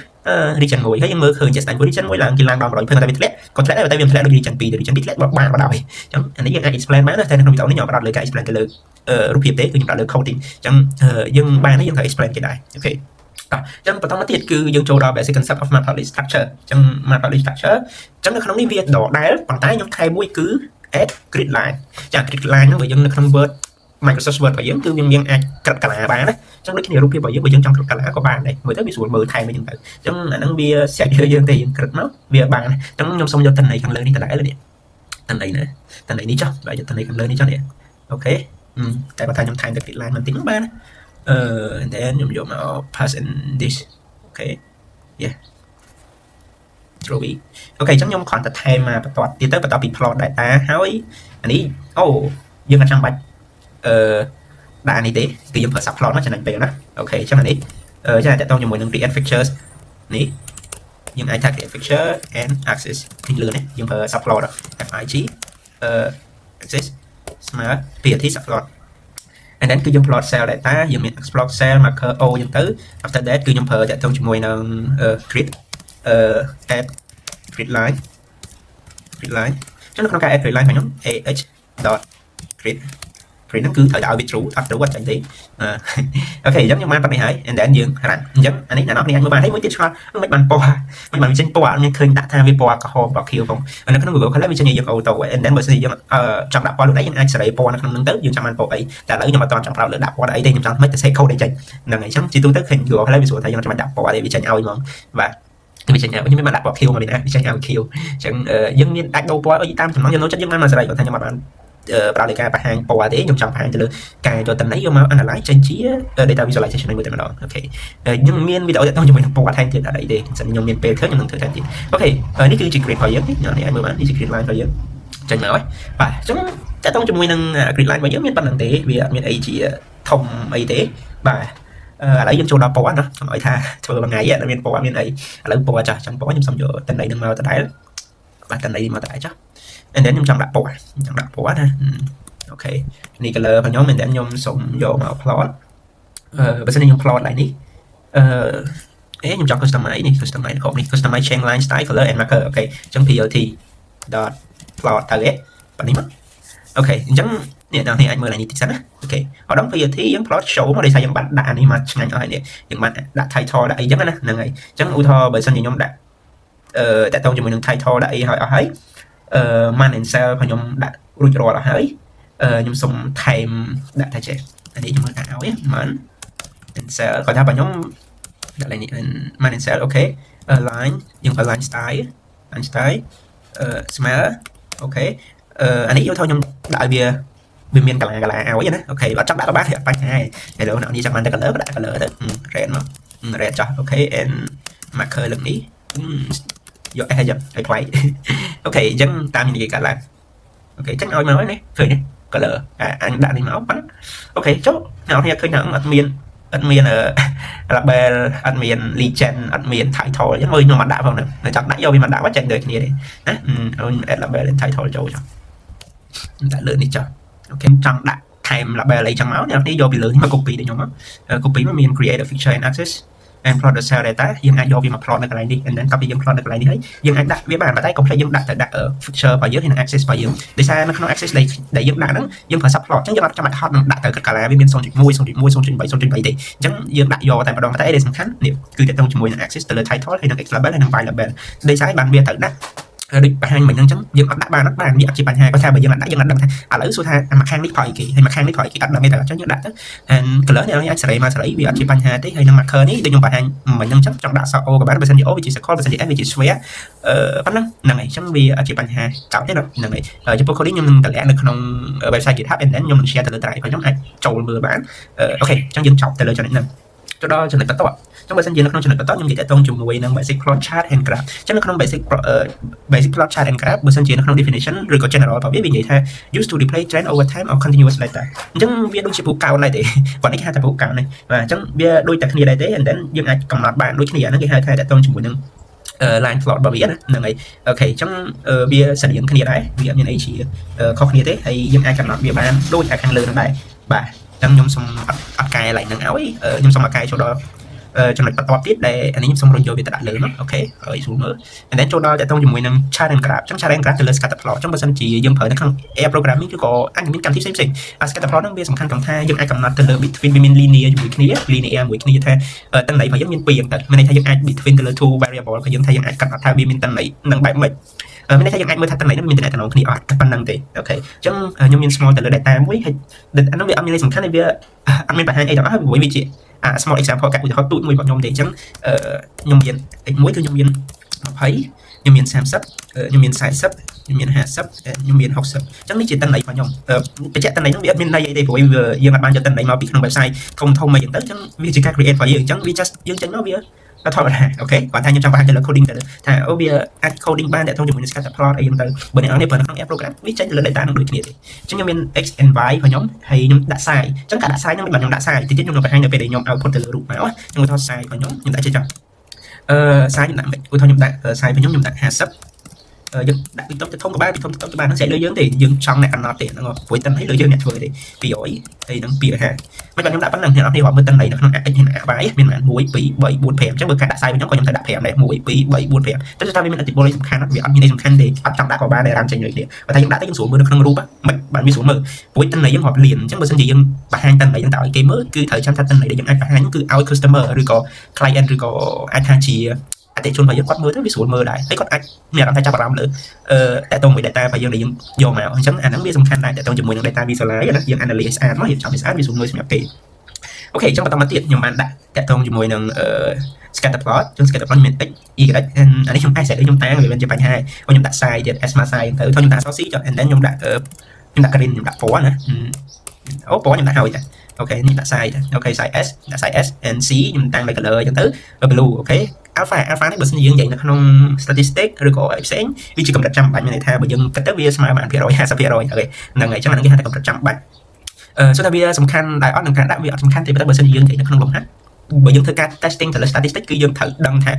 A: region 1ហើយយើងមើលឃើញជាស្ដែង region 1ឡើងគេឡើងដល់100%តែវាធ្លាក់ក៏ធ្លាក់ដែរតែវាធ្លាក់ដូច region 2 region 2ធ្លាក់បានបណ្ដោយអញ្ចឹងអានេះយើងអាច explain បានតែក្នុងវីដេអូនេះខ្ញុំផ្ដោតលើការ explain ទៅលើរូបភាពទេគឺខ្ញុំផ្ដោតលើ coding អញ្ចឹងយើងបាននេះយើងត្រូវ explain គេដែរអូខេអញ្ចឹងបន្តមកទៀតគឺយើងចូលដល់ basic concept of matrix structure អញ្ចឹង matrix structure អញ្ចឹងនៅក្នុងនេះវាដដែលប៉ុន្តែខ្ញុំថែមមួយគឺ add grid line ចា grid line ហ្នឹងបើយើងនៅក្នុង Word Microsoft Word របស់យើងគឺយើងអាចក្រិតកាឡាបានណាអញ្ចឹងដូចគ្នារូបភាពរបស់យើងបើយើងចង់ក្រិតកាឡាក៏បានដែរមើលទៅវាស្រួលមើលថែមអីចឹងទៅអញ្ចឹងអាហ្នឹងវាសាច់យើងទេយើងក្រិតមកវាបានអញ្ចឹងខ្ញុំសូមយកតន័យខាងលើនេះដដែលនេះតន័យណាតន័យនេះចុះបើយកតន័យខាងលើនេះចុះនេះអូខេតែបើថាខ្ញុំថែមទៅ grid line បន្តិចបានand then ខ្ញុំយកមក pass in this អូខេ yeah ជ្រុលអូខេអញ្ចឹងខ្ញុំគ្រាន់តែថែមមកបន្ទាត់ទៀតទៅបន្ទាប់ពី plot data ហើយអានេះអូយើងអត់ចាំបាច់ដាក់នេះទេគឺយើងប្រើ subplot មកចំណេញពេលណាអូខេអញ្ចឹងអានេះចាតើតជាមួយនឹង create features នេះយើងអាចថា create feature and access ទីលើនេះយើងប្រើ subplot fig access ស្មើ plt subplot and then គឺយើង plot cell data យើងមាន explore cell marker o អញ្ចឹងទៅ after that គឺខ្ញុំប្រើតើតជាមួយនឹង grid add grid line អញ្ចឹងនៅក្នុងការ add grid line របស់ខ្ញុំ ah grid ហ្នឹងគឺត្រូវឲ្យវា true អត់ true អត់ចាញ់ទេអូខេអញ្ចឹងខ្ញុំបានប៉ុណ្្នេះហើយ and then យើង run អញ្ចឹងអានេះអ្នកនរគ្នាអាចមើលបានហើយមួយទៀតឆ្ងល់មិនបានពណ៌មិនបានចេញពណ៌អត់មានឃើញដាក់ថាវាពណ៌ក្រហមពណ៌ខៀវផងនៅក្នុង Google Color វាចេញយើង auto and then បើសិនជាយើងចង់ដាក់ពណ៌ដូចអីយើងអាចសេរីពណ៌នៅក្នុងហ្នឹងទៅយើងចាំបានពណ៌អីតែឥឡូវខ្ញុំអត់ចង់ប្រើលើដាក់ពណ៌អីទេខ្ញុំចង់មិនទៅ set code អីចេញហ្នឹងហើយអញ្ចឹងជាទូទៅឃើញ Google Color វាស្រួលថាយើងចាំបាច់ដាក់ពណ៌អីវាចេញឲ្យហ្មងបាទវាចេញឲ្យខ្ញុំមានដាក់ពណ៌ខៀវមកនេះណាវាចេញឲ្យខៀវអញ្ចឹងយើងមានអាចដូរពណ៌អីតាមចំណង់ចំណូលចិត្តយើងបានមកសេរីគាត់ថាខ្ញុំអត់បានប្រើលើការបង្ហាញពណ៌ទេខ្ញុំចង់បង្ហាញទៅលើការយកតន័យយកមក analyze ចេញជា data visualization មួយតែម្ដងអូខេខ្ញុំមានវីដេអូទាក់ទងជាមួយនឹងពណ៌ថែមទៀតអត់អីទេសិនខ្ញុំមានពេលឃើញខ្ញុំនឹងធ្វើថែមទៀតអូខេនេះគឺជា grid របស់យើងនេះអាចមើលបាននេះជា grid line របស់យើងចេញមកហើយបាទអញ្ចឹងទាក់ទងជាមួយនឹង grid line របស់យើងមានប៉ុណ្្នឹងទេវាអត់មានអីជាធំអីទេបាទ ឥឡូវយើងចូលដល់ពណ៌ណាខ្ញុំឲ្យថាធ្វើមួយថ្ងៃមានពណ៌មានអីឥឡូវពណ៌ចាស់ចឹងពណ៌ខ្ញុំសុំយកតន័យនឹងមកដដែលបាទតន័យមកដដែលចាស់ and then ខ្ញុំចង់ដាក់ពណ៌ណាអូខេនេះ color របស់ខ្ញុំ and then ខ្ញុំសុំយកមក plot បើសិនជាខ្ញុំ plot ឡើងនេះខ្ញុំចង់ customize នេះ customize ខុសនេះ customize change line style color and marker អូខេអញ្ចឹង plt dot plot ទៅទេបាទនេះមកអូខេអញ្ចឹងនេះដល់នេះអាចមើលឡើងនេះតិចសិនណាអូខេអត់ដល់ plt យើង plot show មកដោយសារយើងបានដាក់អានេះមកឆ្ងាញ់អស់ហើយនេះយើងបានដាក់ title ដាក់អីចឹងណាហ្នឹងហើយអញ្ចឹងឧទាហរណ៍បើសិនជាខ្ញុំដាក់តាក់ទងជាមួយនឹង title ដាក់អីហើយអស់ហើយman and cell របស់ខ្ញុំដាក់រួចរាល់អស់ហើយខ្ញុំសុំថែមដាក់ថាចេះអានេះខ្ញុំមើលថាឲ្យ man and cell គាត់ថារបស់ខ្ញុំដាក់ឡើងនេះ man and cell អូខេ line យើងប្រើ line style smell អូខេអានេះយកthôiខ្ញុំដាក់ឲ្យវាមានកលាឲ្យណាអូខេអត់ចង់ដាក់ក៏បានទេអត់បញ្ហាទេឥឡូវនេះចាំបានតែ color ក៏ដាក់ color ទៅ red មក red ចោះអូខេ and marker លើកនេះយកអេចឹងឲ្យថ្លៃអូខេអញ្ចឹងតាមនិយាយកាត់ឡើងអូខេអញ្ចឹងឲ្យមកនេះឃើញទេ color អញដាក់នេះមកប៉ាអូខេចុះអ្នកនរឃើញថាអត់មានlabel អត់មាន legend អត់មាន title អញ្ចឹងមើលខ្ញុំមកដាក់ផងហ្នឹងតែចង់ដាក់យកវាមកដាក់មកចេញដូចគ្នាទេណាadd label and title ចូលចុះដាក់លើនេះចុះអូខេចង់ដាក់ថែម label អីចឹងមកអ្នកនេះយកពីលើនេះមក copy ទៅខ្ញុំមក copy មកមាន create a feature and access and plot the cell data យើងអាចយកវាមក plot នៅកន្លែងនេះ and then ដល់ពេលយើង plot នៅកន្លែងនេះហើយយើងអាចដាក់វាបានតែ complete យើងដាក់ទៅដាក់ feature របស់យើងហើយនឹង access របស់យើងដោយសារនៅក្នុង access ដែលយើងដាក់ហ្នឹងយើងប្រើ subplot អញ្ចឹងយើងអត់ចាំបាច់ហត់នឹងដាក់ទៅកាឡាវាមាន 0.1 0.1 0.3 0.3 ទេអញ្ចឹងយើងដាក់យកតែម្ដងតែដែលសំខាន់នេះគឺតើតជាមួយនឹង access ទៅលើ title ហើយនឹង x label ហើយនឹង y label ដោយសារបានវាទៅដាក់ដូចបង្ហាញមិញអញ្ចឹងយើងអត់ដាក់បានវាអត់ជាបញ្ហាគាត់ថាបើយើងអត់ដាក់យើងអត់ដឹងថាឥឡូវសួរថាមួយខាងនេះប្រអីគេហើយមួយខាងនេះប្រអីគេអត់ដឹងទេតែអញ្ចឹងយើងដាក់ទៅ and color នេះអាចសេរីមកសេរីវាអត់ជាបញ្ហាទេហើយនឹង marker នេះដូចខ្ញុំបង្ហាញមិញអញ្ចឹងចង់ដាក់សក់ O ក៏បានបើសិនជា O វាជា circle បើសិនជា S វាជា sphere ប៉ុណ្ណឹងហ្នឹងហើយអញ្ចឹងវាអត់ជាបញ្ហាកោតទេហ្នឹងហើយចំពោះ coding ខ្ញុំនឹងតម្លាក់នៅក្នុង website GitHub and then ខ្ញុំនឹង share ទៅលើ drive របស់ខ្ញុំអាចចូលមើលបានអូខេអញ្ចឹងយើងចប់ទៅលើចំណុចហ្នឹងទៅដល់ចំណុចបន្តចឹងបើសិនជានៅក្នុងចំណុចបន្តខ្ញុំនិយាយតទៅជាមួយនឹង basic plot chart and graph ចឹងនៅក្នុង basic plot chart and graph បើសិនជានៅក្នុង definition ឬក៏ general របស់វានិយាយថា used to display trend over time or continuous data អញ្ចឹងវាដូចជាពូកោណដែរទេគាត់នេះគេហៅថាពូកោណនេះបាទអញ្ចឹងវាដូចតែគ្នាដែរទេ and then យើងអាចកំណត់បានដូចគ្នាហ្នឹងគេហៅថាតទៅជាមួយនឹងline plot របស់វាណាហ្នឹងហើយអូខេអញ្ចឹងវាស្រដៀងគ្នាដែរវាអត់មានអីជាខុសគ្នាទេហើយយើងអាចកំណត់វាបានដូចតែខាងលើហ្នឹងដែរបាទអញ្ចឹងខ្ញុំសូមអត់កែឡើងហ្នឹងឲ្យខ្ញុំសូមអត់កែចូលដល់ចំណុចបន្តទៀតដែលអានេះខ្ញុំសូមរុញយកវាទៅដាក់លើមកអូខេហើយស្រួលមើល and then ចូលដល់តទៅជាមួយនឹង chart and graph អញ្ចឹង chart and graph ទៅលើ scatter plot អញ្ចឹងបើសិនជាយើងប្រើនៅក្នុង air programming ឬក៏អាចមានកម្មវិធីផ្សេងៗscatter plot ហ្នឹងវាសំខាន់ត្រង់ថាយើងអាចកំណត់ទៅលើ between វាមាន linear ជាមួយគ្នា linear មួយគ្នាថាតន័យរបស់យើងមានពីរហ្នឹងមានន័យថាយើងអាច between ទៅលើ two variable របស់យើងថាយើងអាចកំណត់ថាវាមានតន័យនឹងបែបម៉េចមានន័យថាយើងអាចមើលថាតន័យហ្នឹងមានតំណែងគ្នាអត់ប៉ុណ្្នឹងទេអូខេអញ្ចឹងខ្ញុំមាន small ទៅលើ data មួយហើយអានោះវាអត់មានន័យសំខាន់ទេវាអត់មានបញ្ហាអីទាំងអស់ហើយវាជា small example កាត់ឧទាហរណ៍ទូចមួយរបស់ខ្ញុំទេអញ្ចឹងខ្ញុំមាន x1 គឺខ្ញុំមាន20ខ្ញុំមាន30ខ្ញុំមាន40ខ្ញុំមាន50ខ្ញុំមាន60អញ្ចឹងនេះជាតន័យរបស់ខ្ញុំបញ្ជាក់តន័យហ្នឹងវាអត់មានន័យអីទេព្រោះយើងអត់បានយកតន័យមកពីក្នុង website ធំអីចឹងទៅអញ្ចឹងវាជាការ create របស់យើងអញ្ចឹងវា just យើងចេញមកវាធម្មតាអូខេគាត់ថាខ្ញុំចង់បង្ហាញទៅលើ coding ទៅថាអូវាអាច coding បានតែជាមួយនឹង scatter plot អីហ្នឹងទៅបើអ្នកនរនេះប្រើនៅក្នុង app program វាចេញទៅលើ data នឹងដូចគ្នាទេអញ្ចឹងខ្ញុំមាន x and y របស់ខ្ញុំហើយខ្ញុំដាក់ size អញ្ចឹងការដាក់ size ហ្នឹងមិនបានខ្ញុំដាក់ size តិចខ្ញុំនឹងបង្ហាញនៅពេលដែលខ្ញុំ output ទៅលើរូបមកខ្ញុំឧទាហរណ៍ size របស់ខ្ញុំដាក់ចេះចុះsize ខ្ញុំដាក់មិនឧទាហរណ៍ខ្ញុំដាក់ size របស់ខ្ញុំដាក់50យើងដាក់ពីធំទៅធំក៏បានពីធំទៅធំក៏បានហ្នឹងស្អីលើយើងទេយើងចង់អ្នកកំណត់ទេហ្នឹងព្រោះតន្ន័យលើយើងអ្នកធ្វើទេ200ហើយនឹង250មិនបានខ្ញុំដាក់ប៉ុណ្ណឹងអ្នកនរគ្នាគាត់មើលតន្ន័យនៅក្នុង x ហើយនឹង y មានប្រហែល1 2 3 4 5អញ្ចឹងបើការដាក់ size របស់ខ្ញុំក៏ខ្ញុំត្រូវដាក់5ដែរ1 2 3 4 5តែថាវាមានអតិពលសំខាន់វាអត់មានអីសំខាន់ទេអត់ចង់ដាក់ក៏បានដែររ៉ាំចេញដូចនេះបើថាយើងដាក់ទៅយើងស្រួលមើលនៅក្នុងរូបមិនបានវាស្រួលមើលព្រោះតន្ន័យយើងរាប់លានអញ្ចឹងបើសិនជាយើងបង្ហាញតន្ន័យហ្នឹងទៅឲ្យគេមើលគឺត្រូវចាំថាតន្ន័យដែលយើងអាចបង្ហាញគឺឲ្យ customer ឬក៏ client ឬក៏អាចថាជាអតិថិជនរបស់យើងគាត់មើលទៅវាស្រួលមើលដែរហើយគាត់អាចមានអារម្មណ៍ថាចាប់អារម្មណ៍លើតើតើមួយ data របស់យើងដែលយើងយកមកអញ្ចឹងអាហ្នឹងវាសំខាន់ដែរតើតើជាមួយនឹង data visualize ណាយើង analyze ស្អាតមកយើងចាំស្អាតវាស្រួលមើលសម្រាប់គេអូខេអញ្ចឹងបន្តមកទៀតខ្ញុំបានដាក់តើតើជាមួយនឹងscatter plot ចឹង scatter plot មាន x y អានេះខ្ញុំអាចសេរីខ្ញុំតាំងវាមានជាបញ្ហាខ្ញុំដាក់ size ទៀត s មក size ទៅខ្ញុំដាក់ source ចុះ and then ខ្ញុំដាក់ green ខ្ញុំដាក់ពណ៌ណាអូពណ៌ខ្ញុំដាក់ហើយតាអូខេនេះដាក់ size អូខេ size s ដាក់ size s and c ខ្ញុំតាំងលើ color អញ្ចឹងទៅ blue អូខេ alpha នេះបើសិនជាយើងនិយាយនៅក្នុង statistic ឬក៏ផ្សេងវាជាកម្រិតចាំបាច់មានន័យថាបើយើងគិតទៅវាស្មើបាន 50% អូខេហ្នឹងហើយអញ្ចឹងអានេះគេហៅថាកម្រិតចាំបាច់សូមថាវាសំខាន់ដែរអត់នឹងការដាក់វាអត់សំខាន់ទេប៉ុន្តែបើសិនជាយើងនិយាយនៅក្នុងលំហាត់ បើយើងធ្វើការ testing ទៅលើ statistic គឺយើងត្រូវដឹងថា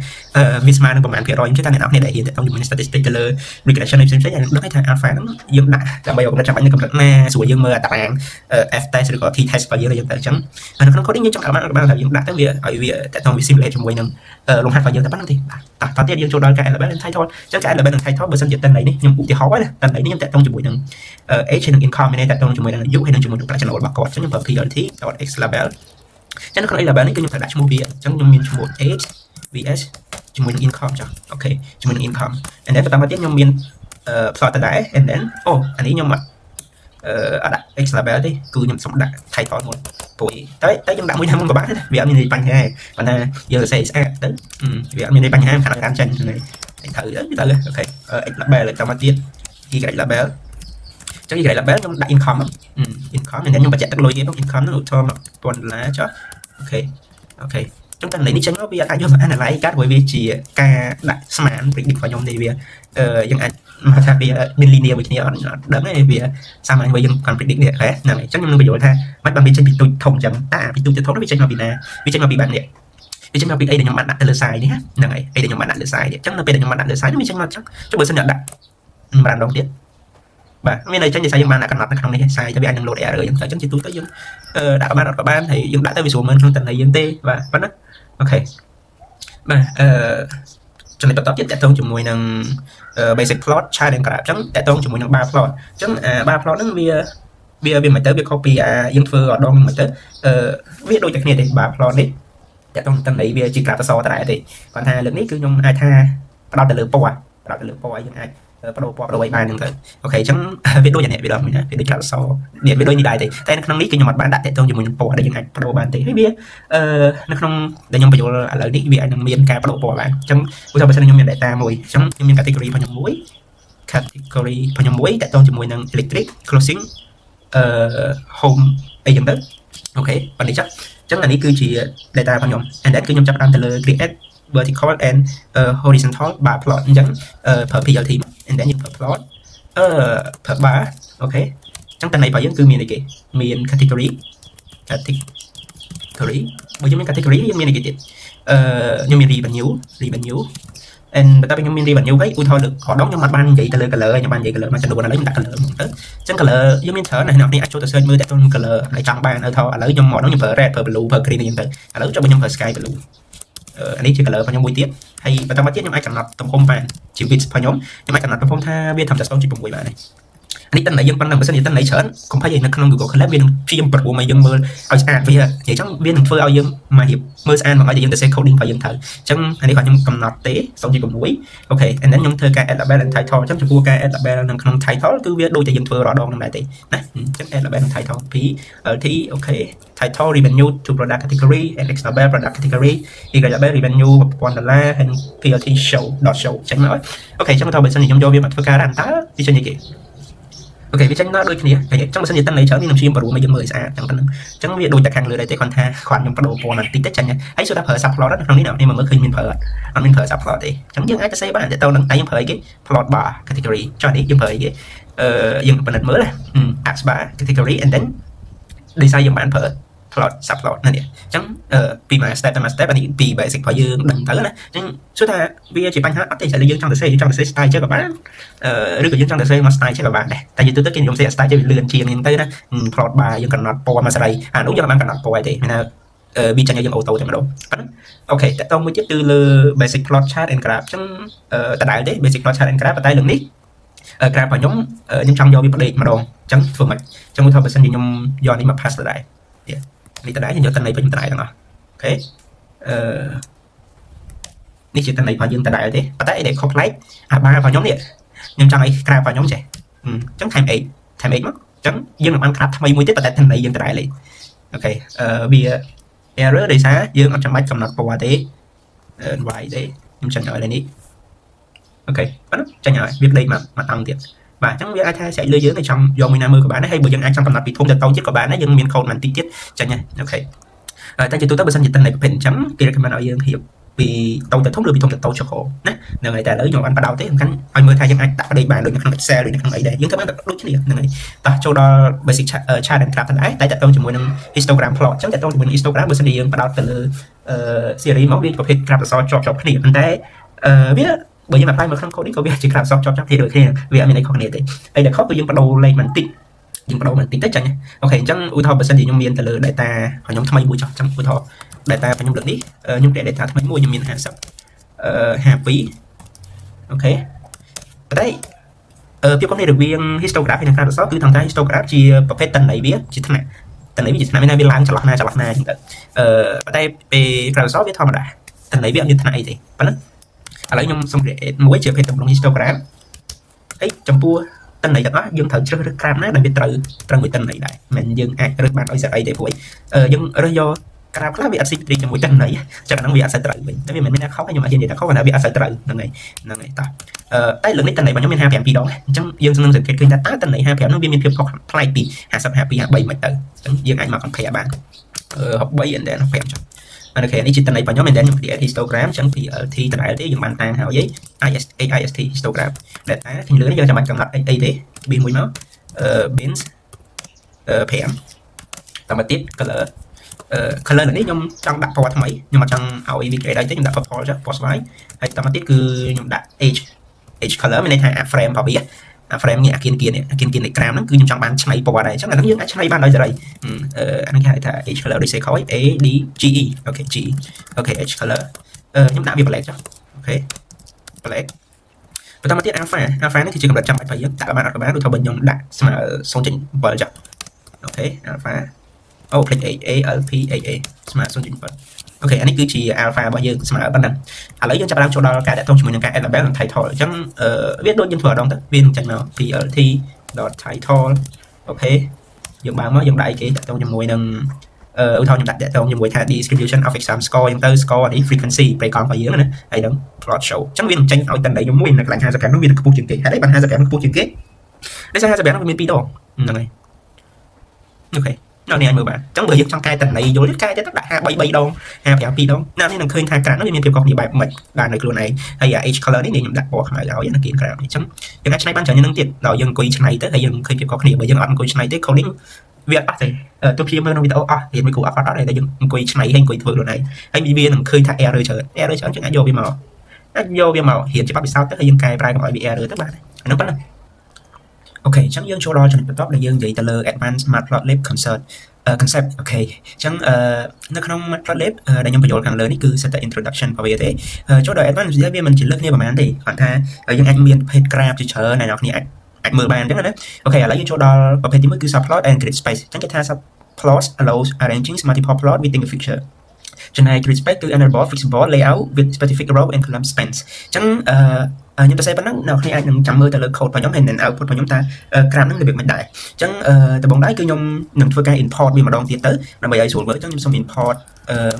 A: វាស្មើនឹងប្រមាណភាគរយខ្ញុំគិតថាអ្នកនរគ្នាដែលរៀនទៅជាមួយ statistic ទៅលើ regression ផ្សេងៗយើងដឹងថា alpha ហ្នឹងយើងដាក់ដើម្បីឲ្យកម្រិតចាំបាច់នៅកម្រិតណាស្រួលយើងមើលតារាង F test ឬក៏ T test របស់យើងទៅអញ្ចឹងនៅក្នុង coding យើងចង់បានថាយើងដាក់ទៅវាឲ្យវាតើតើវា simulate ជាមួយនឹងលំហាត់របស់យើងតែប៉ុណ្្នឹងទេបាទតទៀតយើងចូលដល់ការ element and title អញ្ចឹងការ element and title បើសិនជាតន្ន័យនេះខ្ញុំឧទាហរណ៍ណាតន្ន័យនេះខ្ញុំតាក់ទងជាមួយនឹង age និង income នេះតាក់ទងជាមួយនឹងអាយុហើយនិងជាមួយនឹងប្រាក់ចំណូលរបស់គាត់អញ្ចឹងខ្ញុំប្រើ plt.x label អញ្ចឹងនៅក្នុង a label នេះគឺខ្ញុំត្រូវដាក់ឈ្មោះវាអញ្ចឹងខ្ញុំមានឈ្មោះ age vs ជាមួយនឹង income ចាអូខេជាមួយនឹង income and then បន្តមកទៀតខ្ញុំមានplot ដែរ and then អូអានេះខ្ញុំអត់ដាក់ x label ទេគឺខ្ញុំសុំដាក់ title មួយព្រោះតែខ្ញុំដាក់មួយណាមុនក៏បានដែរវាអត់មានបញ្ហាប៉ុន្តែយើងសរសេរស្អាតទៅវាអត់មានបញ្ហាខាងតាមចេញទៅអូខេ x label បន្តមកទៀត y label ចឹង y label ខ្ញុំដាក់ income income ហើយខ្ញុំបញ្ជាក់ទឹកលុយគេមក income ហ្នឹងឧទាហរណ៍$1000ចុះអូខេចឹងតែនេះចេញមកវាអាចយកមក analyze កាត់ព្រោះវាជាការដាក់ស្មាន predict របស់ខ្ញុំទេវាយើងអាចមកថាវាមាន linear មួយគ្នាអត់ដឹងទេវាសាមញ្ញវាយើងគាត់ predict នេះហ្នឹងហើយចឹងខ្ញុំនឹងបញ្យល់ថាមិនបានវាចេញពីទូចធំចឹងតាពីទូចទៅធំវាចេញមកពីណាវាចេញមកពីបែបនេះវាចេញមកពីអីដែលខ្ញុំបានដាក់ទៅលើ side នេះហ្នឹងហើយអីដែលខ្ញុំបានដាក់លើ side នេះចឹងនៅពេលដែលខ្ញុំបានដាក់លើ side នេះវាចេញមកចឹងចុះបើសិនតែដាក់បានដងទៀតបាទមានន័យចឹងជាយើងបានដាក់កំណត់នៅក្នុងនេះ side ទៅវាអាចនឹង load error ចឹងទៅចឹងជាទូទៅយើងដាក់បានអត់ក៏បានហើយយើងដាក់ទៅវាស្រួលមើលក្នុងតន្ន័យយើងទេបាទប៉ុណ្ណាអូខេបាទចំណុចបន្តទៀតតកតងជាមួយនឹង basic plot chart and graph អញ្ចឹងតកតងជាមួយនឹង bar plot អញ្ចឹងbar plot ហ្នឹងវាមិនទៅវាខុសពីយើងធ្វើអដងមិនទៅវាដូចតែគ្នាទេ bar plot នេះតកតងតន្ន័យវាជា graph អក្សរតែដែរទេគាត់ថាលើកនេះគឺខ្ញុំអាចថាផ្ដោតទៅលើពណ៌យើងអាចបដូរពណ៌បដូរអីបានហ្នឹងទៅអូខេអញ្ចឹងវាដូចអានេះវាដូចនេះណាវាដូច graph អក្សរនេះវាដូចនេះដែរទេតែនៅក្នុងនេះគឺខ្ញុំអត់បានដាក់តកតងជាមួយនឹងពណ៌ដែលយើងអាចបដូរបានទេហើយវានៅក្នុងដែលខ្ញុំបញ្យល់ឥឡូវនេះវាអាចនឹងមានការបដូរពណ៌បានអញ្ចឹងឧទាហរណ៍បើសិនខ្ញុំមាន data មួយអញ្ចឹងខ្ញុំមាន category របស់ខ្ញុំមួយតកតងជាមួយនឹង electric clothing home អីចឹងទៅអូខេប៉ុណ្ណេះចាអញ្ចឹងអានេះគឺជា data របស់ខ្ញុំ and then គឺខ្ញុំចាប់តាមទៅលើ create vertical and horizontal bar plot អញ្ចឹងប្រើ plt and then យើងប្រើ plot ប្រើ bar អូខេអញ្ចឹងតន្ន័យរបស់យើងគឺមានអីគេមាន category បើយើងមាន category យើងមានអីគេទៀតខ្ញុំមាន revenue and បន្ទាប់ពីខ្ញុំមាន revenue ហើយឧទាហរណ៍លើកដងខ្ញុំអត់បាននិយាយទៅលើ color ខ្ញុំបាននិយាយ color មកចំនួនឥឡូវខ្ញុំដាក់ color មកទៅអញ្ចឹង color យើងមានច្រើនណាស់អ្នកនរអាចចូលទៅ search មើលតើតើ color ដែលចង់បានឲ្យថឥឡូវខ្ញុំមកដល់ខ្ញុំប្រើ red ប្រើ blue ប្រើ green អីចឹងទៅឥឡូវចុះបើខ្ញុំប្រើ sky blue អានេះជា color របស់ខ្ញុំមួយទៀតហើយបន្តមកទៀតខ្ញុំអាចកំណត់ទំហំបានជា width របស់ខ្ញុំអាចកំណត់ទំហំថាវាត្រឹមតែ 0.6 បានហើយនេះតន្ន័យយើងប៉ុណ្ណឹងបើសិនជាតន្ន័យច្រើនកុំភ័យនៅក្នុង Google Colab វានឹងព្យាយាមប្រួឲ្យយើងមើលឲ្យស្អាតវានិយាយចឹងវានឹងធ្វើឲ្យយើងមករៀបមើលស្អាតមកឲ្យយើងទៅ say coding របស់យើងត្រូវអញ្ចឹងអានេះខ្ញុំកំណត់ទេ 0.6 អូខេ and then ខ្ញុំធ្វើការ add label and title អញ្ចឹងចំពោះការ add label នៅក្នុង title គឺវាដូចតែយើងធ្វើរាល់ដងហ្នឹងដែរទេណាអញ្ចឹង add label និង title p lt អូខេ title revenue to product category and x label product category y label revenue $1000 and plt show ចេញមកអូខេអញ្ចឹងបើសិនជាខ្ញុំយកវាមកធ្វើការ run តើវាចេញអីគេអូខេវាចេញមកដូចគ្នាតែអញ្ចឹងបើសិនជាតន្ន័យច្រើននេះខ្ញុំព្យាយាមបរួមកយើងមើលឲ្យស្អាតអញ្ចឹងប៉ុណ្ណឹងអញ្ចឹងវាដូចតែខាងលើដែរទេគាត់ថាគាត់ខ្ញុំបដូរពណ៌បន្តិចទៅចាញ់ហើយសូមតែប្រើ subplot នៅក្នុងនេះអ្នកមើលឃើញមានប្រើអត់មានប្រើ subplot ទេអញ្ចឹងយើងអាចទៅសេបានទៅនឹងតែយើងប្រើអីគេ plot bar category ចុះនេះយើងប្រើអីគេយើងពិនិត្យមើលណា apps bar category and then design យើងបានប្រើ plot subplot ណានេះអញ្ចឹងពីមួយ step ទៅមួយ step អានេះពី basic របស់យើងដឹងទៅណាអញ្ចឹងសួរថាវាជាបញ្ហាអត់ទេតែយើងចង់ទៅសេ style ចេះក៏បានឬក៏យើងចង់ទៅសេមក style ចេះក៏បានដែរតែយើងទៅគេនិយមសេ style ចេះវាលឿនជាងហ្នឹងទៅណា plot bar យើងកំណត់ពណ៌មួយស្រីអានោះយើងបានកំណត់ពណ៌ទេមានថាវាចាញ់យើងអូតូតែម្ដងអូខេតើតមួយទៀតគឺលើ basic plot chart and graph អញ្ចឹងដដែលទេ basic plot chart and graph តែលើនេះ graph របស់ខ្ញុំចង់យកវាបដិកម្ដងអញ្ចឹងធ្វើម៉េចអញ្ចឹងបើសិនជាខ្ញុំយកនេះមក pass ទៅដែរនេះតដែរខ្ញុំយកតន្ន័យវិញតដែរទាំងអស់អូខេនេះជាតន្ន័យរបស់យើងតដែរទេប៉ុន្តែអីដែលខុសប្លែកអាបារបស់ខ្ញុំនេះខ្ញុំចង់ឲ្យក្រាបរបស់ខ្ញុំចេះអញ្ចឹង time 8មកអញ្ចឹងយើងនឹងបានក្រាបថ្មីមួយទៀតប៉ុន្តែតន្ន័យយើងតដែរលេអូខេវា error ដោយសារយើងអត់ចាំបាច់កំណត់ពណ៌ទេ y ទេខ្ញុំចង់ឲ្យនេះអូខេប៉ុណ្ណឹងចាញ់ឲ្យវាប្លេកមកអង្គទៀតបាទអញ្ចឹងវាអាចថាស្រេចលើយើងតែចង់យកមួយណាមើលក៏បានដែរហើយបើយើងអាចចង់កំណត់ពីធំទៅតូចទៀតក៏បានដែរយើងមាន code បន្តិចទៀតចាញ់ហ្នឹងអូខេតែជាទូទៅបើសិនជាតន្ន័យប្រភេទអញ្ចឹងគេ recommend ឲ្យយើងរៀបពីតូចទៅធំឬពីធំទៅតូចចុះណាហ្នឹងហើយតែឥឡូវខ្ញុំបានបដោតទេសំខាន់ឲ្យមើលថាយើងអាចដាក់ប្លេកបានដូចនៅក្នុង Excel ដូចនៅក្នុងអីដែរយើងធ្វើបានដូចគ្នាហ្នឹងហើយតោះចូលដល់ basic chart and graph ដែរតែតទៅជាមួយនឹង histogram plot អញ្ចឹងតទៅជាមួយនឹង histogram បើសិនជាយើងបដោតទៅលើ series មកវាប្រភេទ graph អក្សរជាប់គ្នាប៉ុន្តែវាបើយើង apply មកក្នុង code នេះក៏វាជា graph អក្សរជាប់គ្នាដូចគ្នាវាអត់មានអីខុសគ្នាទេហើយដែលខុសគឺយើងបដូរលេខបន្តិចយើងបដូរបន្តិចទៅចឹងអូខេអញ្ចឹងឧទាហរណ៍បើសិនជាខ្ញុំមានទៅលើ data របស់ខ្ញុំថ្មីមួយចុះចឹងឧទាហរណ៍ data របស់ខ្ញុំលើកនេះខ្ញុំដាក់ data ថ្មីមួយខ្ញុំមាន50 52អូខេប៉ុន្តែភាពខុសគ្នារវាង histograph ហើយនិង graph អក្សរគឺថងថា histograph ជាប្រភេទតន័យវាជាថ្នាក់តន័យវាជាថ្នាក់មានវាឡើងចន្លោះណាចឹងទៅប៉ុន្តែពេល graph អក្សរវាធម្មតាតន័យវាអត់មានថ្នាក់អីទេប៉ុណ្ណឹងឥឡូវខ្ញុំសូម create មួយជាប្រភេទទម្រង់ histogram ហើយចំពោះតន័យទាំងអស់យើងត្រូវជ្រើសរើស graph ណាដែលវាត្រូវមួយតន័យដែរមិនយើងអាចរើសបានឲ្យស្អីទេព្រោះយើងរើសយក graph ខ្លះវាអត់ symmetry ជាមួយតន័យចឹងអាហ្នឹងវាអត់សូវត្រូវវិញតែវាមិនមានខុសខ្ញុំអត់ហ៊ាននិយាយថាខុសតែវាអត់សូវត្រូវហ្នឹងហើយតោះតែលើកនេះតន័យរបស់ខ្ញុំមាន52ដងអញ្ចឹងយើងនឹងសង្កេតឃើញថាតើតន័យ55នោះវាមានភាពខុសប្លែកពី50 52 53មិនទៅអញ្ចឹងយើងអាចមក compare បាន63 and then 5ចុះអូខេនេះជាតន័យរបស់ខ្ញុំ and then ខ្ញុំ create histogram អញ្ចឹង PLT ដដែលទេយើងបានតាំងហើយ IST histogram ដែលតែខ្ញុំលើនេះយើងចាំបាច់កំណត់អីទេប៊ីមួយមកbins 5តាមទៀត color color នេះខ្ញុំចង់ដាក់ពណ៌ថ្មីខ្ញុំអត់ចង់ឲ្យវា create អីទេខ្ញុំដាក់ purple ចុះ purple ស្វាយហើយតាមទៀតគឺខ្ញុំដាក់ H color មានន័យថា frame របស់វាframe នេះអាគៀននៃក្រាមហ្នឹងគឺខ្ញុំចង់បានឆ្នៃពណ៌ដែរអញ្ចឹងអាហ្នឹងយើងអាចឆ្នៃបានដោយសេរីអាហ្នឹងគេហៅថា H color ដូចសេខយ A D G E អូខេ G អូខេ H color ខ្ញុំដាក់វា black ចុះអូខេ black បន្តមកទៀត alpha នេះគឺជាកម្រិតចាំបាច់របស់យើងដាក់បានអត់បានដូចថាបើខ្ញុំដាក់ស្មើ 0.7 ចុះអូខេ alpha អូ click A L P A A ស្មើ 0.7 អូខេអានេះគឺជា alpha របស់យើងស្មើប៉ុណ្ណឹងឥឡូវយើងចាប់ផ្ដើមចូលដល់ការតាក់ទងជាមួយនឹងការ add label និង title អញ្ចឹងវាដូចយើងធ្វើម្ដងទៅវានឹងចេញមក plt.title អូខេយើងបើមកយើងដាក់អីគេតាក់ទងជាមួយនឹងឧទាហរណ៍ខ្ញុំដាក់តាក់ទងជាមួយថា distribution of exam score អញ្ចឹងទៅ score នេះ frequency ប្រេកង់របស់យើងណាហើយនឹង plot show អញ្ចឹងវានឹងចេញឲ្យតន័យខ្ញុំមួយនៅកន្លែង55នោះវានឹងខ្ពស់ជាងគេហេតុអីបាន55ខ្ពស់ជាងគេដោយសារ55នោះវាមាន2ដងហ្នឹងហើយអូខេនៅនេះឲ្យមើលបានអញ្ចឹងបើយើងចង់កែតន័យយល់កែទៅដាក់53ដង55 2ដងណានេះនឹងឃើញថាក្រាមនោះវាមានភាពខុសគ្នាបែបមិនបាននៅខ្លួនឯងហើយ H color នេះខ្ញុំដាក់ពណ៌ខ្មៅឲ្យនៅគៀនក្រាមនេះអញ្ចឹងយើងអាចឆ្នៃបានច្រើនជាងនឹងទៀតដល់យើងអង្គុយឆ្នៃទៅហើយយើងឃើញភាពខុសគ្នាបើយើងអត់អង្គុយឆ្នៃទេ coding វាអត់ទេទោះជាមើលក្នុងវីដេអូអស់រៀនមួយគ្រូអត់អត់តែយើងអង្គុយឆ្នៃហើយអង្គុយធ្វើខ្លួនឯងហើយវានឹងឃើញថា error ច្រើនចឹងអាចយកវាមករៀនច្បាប់ពិសោធន៍ទៅហើយយើងកែប្រែកុំឲ្យវា error ទៅបានហ្នឹងប៉ុណ្ណឹងអូខេអញ្ចឹងយើងចូលដល់ចំណុចបន្ទាប់ដែលយើងនិយាយទៅលើ advanced matplotlib concept អូខេអញ្ចឹងនៅក្នុង matplotlib ដែលខ្ញុំបញ្យល់ខាងលើនេះគឺសិតតែ introduction របស់វាទេចូលដល់ advanced វាមិនជាលើកគ្នាប្រហែលទេគាត់ថាយើងអាចមានប្រភេទ graph ជាច្រើនដែលអ្នកនរគ្នាអាចមើលបានអញ្ចឹងណាអូខេឥឡូវយើងចូលដល់ប្រភេទទី1គឺ subplot and grid space អញ្ចឹងគេថា subplot allows arranging multiple plot within a picture ចំណែក grid space គឺ enable flexible layout with specific row and column spans អញ្ចឹងខ្ញុំទៅសេប៉ុណ្ណឹងអ្នកនរគ្នាអាចនឹងចាំមើលទៅលើ code របស់ខ្ញុំហើយនឹង output របស់ខ្ញុំថា graph ហ្នឹងរបៀបមិនដែរអញ្ចឹងដំបូងដែរគឺខ្ញុំនឹងធ្វើការ import វាម្ដងទៀតទៅដើម្បីឲ្យស្រួលមើលអញ្ចឹងខ្ញុំសូម import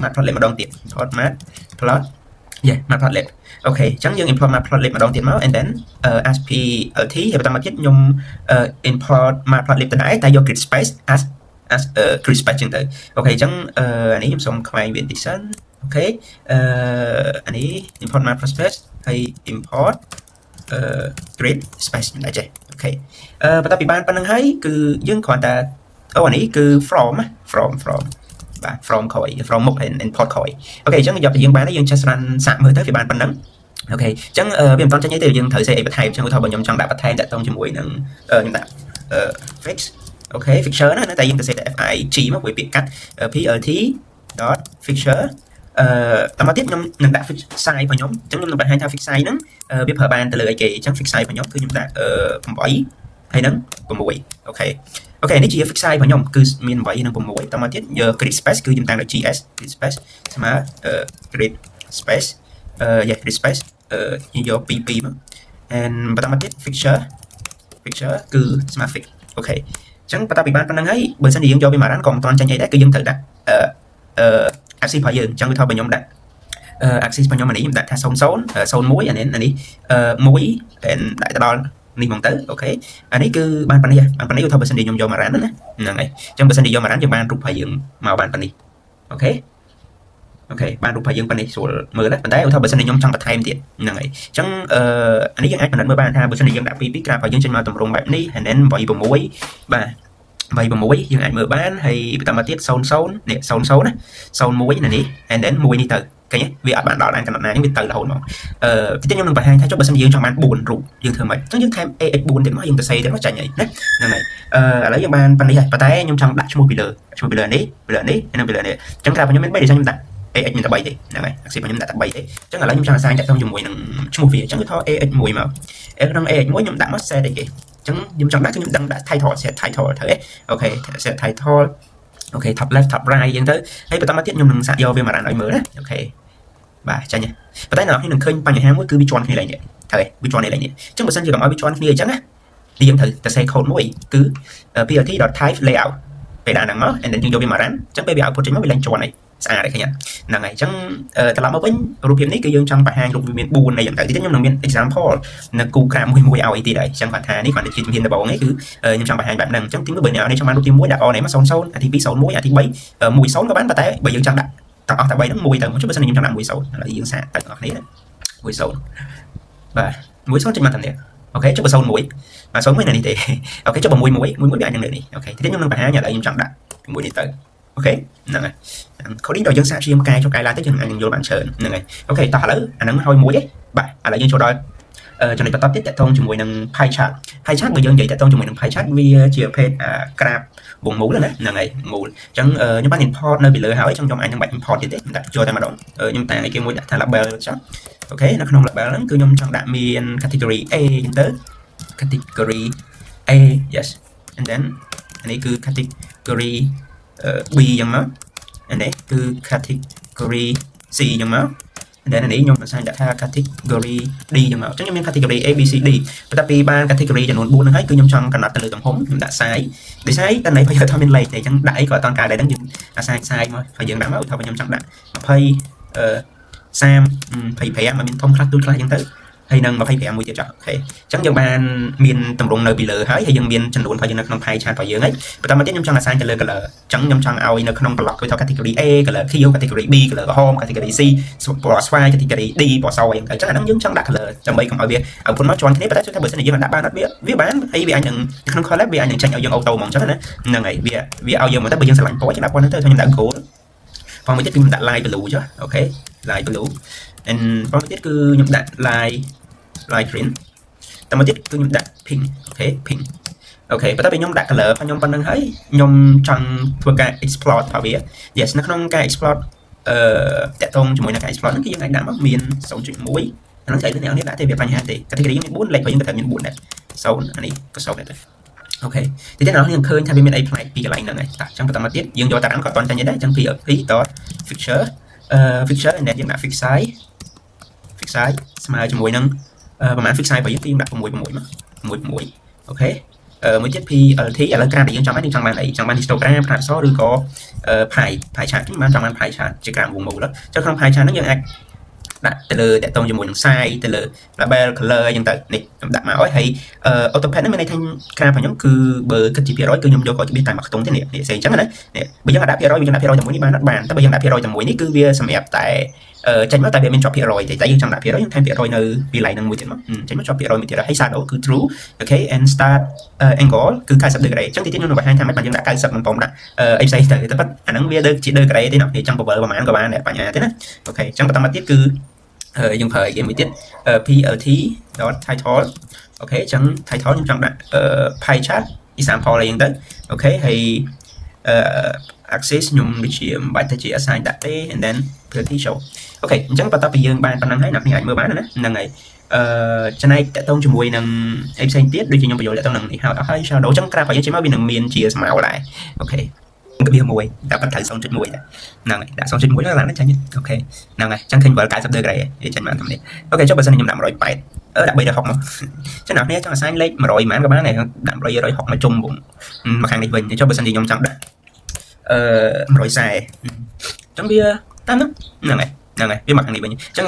A: matplotlib ម្ដងទៀត import matplotlib អូខេអញ្ចឹងយើង import matplotlib ម្ដងទៀតមក and then ASP LT ហើយបន្តមកទៀតខ្ញុំ import matplotlib ទៅដែរតែយក grid space as grid space ចឹងទៅអូខេអញ្ចឹងអានេះខ្ញុំសូមខ្វែងវាបន្តិចសិនអូខេអានេះ import matplotlib space ហើយ import grid space ដែរចេះអូខេបន្ទាប់ពីបានប៉ុណ្្នឹងហើយគឺយើងគ្រាន់តែអានេះគឺ from បាទ from ក្រោយ from មុខ import ក្រោយអូខេអញ្ចឹងយកទៅយើងបានហើយយើងចេះស្រានសាកមើលទៅវាបានប៉ុណ្ណឹងអូខេអញ្ចឹងវាមិនតាន់ចេញទេយើងត្រូវសេអីបន្ថែមអញ្ចឹងឧទាហរណ៍បើខ្ញុំចង់ដាក់បន្ថែមតាក់ទងជាមួយនឹងខ្ញុំដាក់ fix អូខេ fixture ណាតែយើងទៅសេតែ FIG មកវាពាក្យកាត់ plt.fixture តាមមកទៀតខ្ញុំនឹងដាក់ fix size របស់ខ្ញុំអញ្ចឹងខ្ញុំនឹងបង្ហាញថា fix size ហ្នឹងវាប្រើបានទៅលើអីគេអញ្ចឹង fix size របស់ខ្ញុំគឺខ្ញុំដាក់8ហើយនឹង6អូខេនេះជា fix size របស់ខ្ញុំគឺមាន8និង6តាមមកទៀតយក grid space គឺខ្ញុំតាំងដូច GS grid space ស្មើ grid space grid space យក22មក and បន្តមកទៀត fixture គឺស្មើ fix អូខេអញ្ចឹងបន្ទាប់ពីបានប៉ុណ្្នឹងហើយបើសិនជាយើងយកវាមករ៉ានក៏មិនទាន់ចាញ់អីដែរគឺយើងត្រូវដាក់axis របស់យើងអញ្ចឹងវាថាបើខ្ញុំដាក់axis របស់ខ្ញុំអានេះខ្ញុំដាក់ថា00 01អានេះ1 and ដាក់ទៅដល់នេះមកទៅអូខេអានេះគឺបានប៉ុណ្នេះឧទាហរណ៍បើសិនជាខ្ញុំយកមករ៉ានណាហ្នឹងហើយអញ្ចឹងបើសិនជាយកមករ៉ានយើងបានរូបភាពយើងមកបានប៉ុណ្នេះអូខេបានរូបភាពយើងប៉ុណ្នេះស្រួលមើលណាប៉ុន្តែឧទាហរណ៍បើសិនជាខ្ញុំចង់បន្ថែមទៀតហ្នឹងហើយអញ្ចឹងអានេះយើងអាចពិនិត្យមើលបានថាបើសិនជាយើងដាក់2 graph របស់យើងចេញមកទម្រង់បែបនេះ and then 86បាទ vậy mà mũi dương ảnh mở bán hay tao mà tiết sâu nè sâu mũi này đi and then mũi đi từ cái nhé vì bạn đó là anh cần này những từ là hồn mà tiếp theo bài hai thay cho bữa sinh dương trong bạn buồn rủ dương thường mày nó dương thêm buồn thì nó dương từ xây để nó chạy nhảy đấy này lấy dương ban đi và tay nhung trong đặt cho một bị lừa đấy nên bị lừa này chẳng ra bao nhiêu mấy để cho nhung đặt mình ta bay thì này xí bao nhiêu đặt bay thì chẳng là lấy nhung trong sang chạy thông dùng mũi cho một việc chẳng có mũi mà trong mũi nhung đặt mất xe để chẳng nhưng trong đó chúng đã thay thọ sẽ thay thọ thế ok sẽ thay thọ ok top left top right như thế hay bắt đầu tiếp nhung đừng sạc vô về mà đã nói mới đấy ok bà cha nhỉ và tay nào khi đừng khơi bằng nhà hàng mới cứ bị tròn như này nhỉ thời bị tròn này nhỉ chứ một sân chỉ có nói bị tròn như chẳng á đi dân thử ta xây khâu mũi cứ bây giờ thì đọt type layout về đàn đằng nó and then vô về mà rắn chẳng bây giờ có chính nó bị lên tròn này xa đấy cả nhà là ngày chẳng ta làm ở bênรูปนี้คือยังจังไปหางรูปmiền buồn nàyอย่างไรที่จะยังนำเป็น example นะกูกรามมวยเอาไอ้ที่ใดจังผ่านหานี่ก่อนจะคิดเห็นแต่บอกงี้คือยังจังไปหางแบบนั้นจังทิ้งcái bệnh nào đây trong banรูปmวยđã ở này mà sâu thì bị sâu mวยthì bấy mùi sâu nó bán ta té bởi dươngจังđã tao ở tại bấy nó mùi tao chút bữa sau này trong làm mùi sâu là dương xạ tại ở đấy mùi sâu và mùi sâu trên mặt thành này ok chút bữa sau mùi mà sống mấy này thì ok chút bữa mùi bị ảnh hưởng này ok thì đến trong bài hai nhà lại dươngจังđã mùi đi tới ok nàyเขาดิ้นเรายังสาชีมกายcho cái là tới chừng anh vô bạn sợ này ok ta lỡ anh nắng hơi muối ấy bạn là những chỗ đó cho nên bắt tiếp tại thông chừng mùi nâng pie chart người dân vậy tại thông chừng mùi nâng pie chart vì chia phê crab vùng mũ rồi đấy này mũ chẳng những bạn import nơi bị lừa hỏi trong anh những bạn import thì đặt cho ta mà động nhưng tại cái mùi đặt thành là bờ chắc ok nó không là bờ lắm cứ nhung trong đạm miền category A đến tới category A yes and then anh ấy cứ category B យ៉ាងមកអានេះគឺ category C យ៉ាងមកដែលនេះខ្ញុំសរសេរដាក់ថា category D យ៉ាងមកអញ្ចឹងខ្ញុំមាន category A B C D បន្ទាប់ពីបាន category ចំនួន4ហ្នឹងហើយគឺខ្ញុំចង់កំណត់ទៅលើទំហំខ្ញុំដាក់ size ដូច size តែនេះខ្ញុំថាមានលេខតែអញ្ចឹងដាក់អីក៏អត់តការដែរហ្នឹងយើងអា size មកហើយយើងដាក់មកថាខ្ញុំចង់ដាក់20 30 25មកមានធំខ្លះទូចខ្លះអញ្ចឹងទៅហើយនឹង25មួយទៀតចុះអូខេអញ្ចឹងយើងបានមានតម្រងនៅពីលើហើយយើងមានចំនួនរបស់យើងនៅក្នុង pie chart របស់យើងហើយបន្តមកទៀតខ្ញុំចង់ assign ទៅលើ color អញ្ចឹងខ្ញុំចង់ឲ្យនៅក្នុង block គេថា category A color ខៀវ category B color ក្រហម category C ពណ៌ស្វាយ category D ពណ៌សអញ្ចឹងអាហ្នឹងយើងចង់ដាក់ color ដើម្បីកុំឲ្យវាឲ្យពុនមកជាន់គ្នាប៉ុន្តែបើសិនជាយើងដាក់បានអត់វាបានហើយវាអាចនឹងក្នុង collab វាអាចនឹងចេញឲ្យយើងអូតូហ្មងអញ្ចឹងណាហ្នឹងហើយវាឲ្យយើងមកតែបើយើងស្រឡាញ់ពណ៌ចឹងដាក់ពណ៌ហ្នឹងទៅខ្ញុំដាក់ gold ផងមួយទៀតគឺខ្ញុំដាក់ light blue ចុះអូខេ light blue and ផងមួយទៀតគឺខ្ញុំដាក់ light green តែមកទៀតគឺខ្ញុំដាក់ pink អូខេ pink អូខេបន្ទាប់ពីខ្ញុំដាក់ color របស់ខ្ញុំប៉ុណ្្នឹងហើយខ្ញុំចង់ធ្វើការ export របស់វា yes នៅក្នុងការ export តាក់ទងជាមួយនឹងការ export ហ្នឹងគឺយើងអាចដាក់មកមាន 0.1 អានោះស្អីទៅអ្នកនេះដាក់ទេវាបញ្ហាទេ category យើងមាន4លេខរបស់យើងក៏ត្រូវមាន4ដែរ0អានេះក៏0ដែរអូខេទីទៀតយើងឃើញថាវាមានអីផ្នែកពីកន្លែងហ្នឹងហើយអញ្ចឹងបន្តមកទៀតយើងយកតារាងក៏អត់ចាញ់ដែរអញ្ចឹង pixture picture and then យើងដាក់ fix size ស្មើជាមួយនឹងប្រហែល fix size របស់យើងទីដាក់6អូខេមួយទៀត PLT ឥឡូវក្រាមដែលយើងចង់បានយើងចង់បានអីចង់បាន histogram ផ្នែកអក្សរឬក៏ pie chart ខ្ញុំបានចង់បាន pie chart ជាក្រាមវងមូលចុះក្នុង pie chart ហ្នឹងយើងអាចដាក់ទៅលើតាក់ទងជាមួយនឹង size ទៅលើ label color អញ្ចឹងទៅនេះខ្ញុំដាក់មកហើយ AutoPad ហ្នឹងមានន័យថាក្រាមរបស់ខ្ញុំគឺបើគិតជាភាគរយគឺខ្ញុំយកឲ្យវាតែមួយខ្ទង់ទេនេះផ្សេងអញ្ចឹងណានេះបើយើងដាក់ភាគរយយើងដាក់ភាគរយជាមួយនេះបានអត់បានតែបើយើងដាក់ភាគរយជាមួយនេះគឺវាសម្រាប់តែចេញមកតែវាមានជាប់ភាគរយតែយើងចង់ដាក់ភាគរយយើងថែមភាគរយនៅពីកន្លែងហ្នឹងមួយទៀតមកចេញមកជាប់ភាគរយមួយទៀតហើយ shadow គឺ true okay and start angle គឺ90 degree អញ្ចឹងទីទៀតខ្ញុំនឹងបង្ហាញថាមិនបានយើងដាក់90មិនប៉ុំដាក់អីផ្សេងទៅតែប៉ុន្តែអាហ្នឹងវាដូចជា degree ទេណាចង់បបលប្រហែលក៏បានដែរបញ្ហាទេណាអូខេអញ្ចឹងបន្តមកទៀតគឺយើងប្រើគេមួយទៀត plt.title អូខេអញ្ចឹង title ខ្ញុំចង់ដាក់ pie chart example អីហ្នឹងទៅអូខេហើយaccess ខ្ញុំដូចជាមិនបាច់ទៅជា assign ដាក់ទេ and then plt show អូខេអញ្ចឹងបន្ទាប់ពីយើងបានប៉ុណ្ណឹងហើយអ្នកនេះអាចមើលបានណាហ្នឹងហើយចំណែកតកតងជាមួយនឹងអីផ្សេងទៀតដូចជាខ្ញុំបញ្យល់តកតងនឹងនេះហើយ shadow អញ្ចឹងក្រាបរបស់យើងចេញមកវានឹងមានជាស្មៅដែរអូខេរបៀបមួយដាក់បាត់ត្រូវ 0.1 ហ្នឹងហើយដាក់ 0.1 ដល់ឡើងចាញ់អូខេហ្នឹងហើយអញ្ចឹងឃើញបើ90 degree វាចាញ់បានតាមនេះអូខេចុះបើសិនខ្ញុំដាក់180ដាក់360មកចឹងអ្នកនេះចង់ assign លេខ100ប៉ុន្មានក៏បានដែរដាក់160មកជុំមកខាងនេះវិញចុះបើសិនជាខ្ញុំចង់ដាក់140អញ្ចឹងវាតាមហ្នឹងហើយវាមកខាងនេះវិញអញ្ចឹង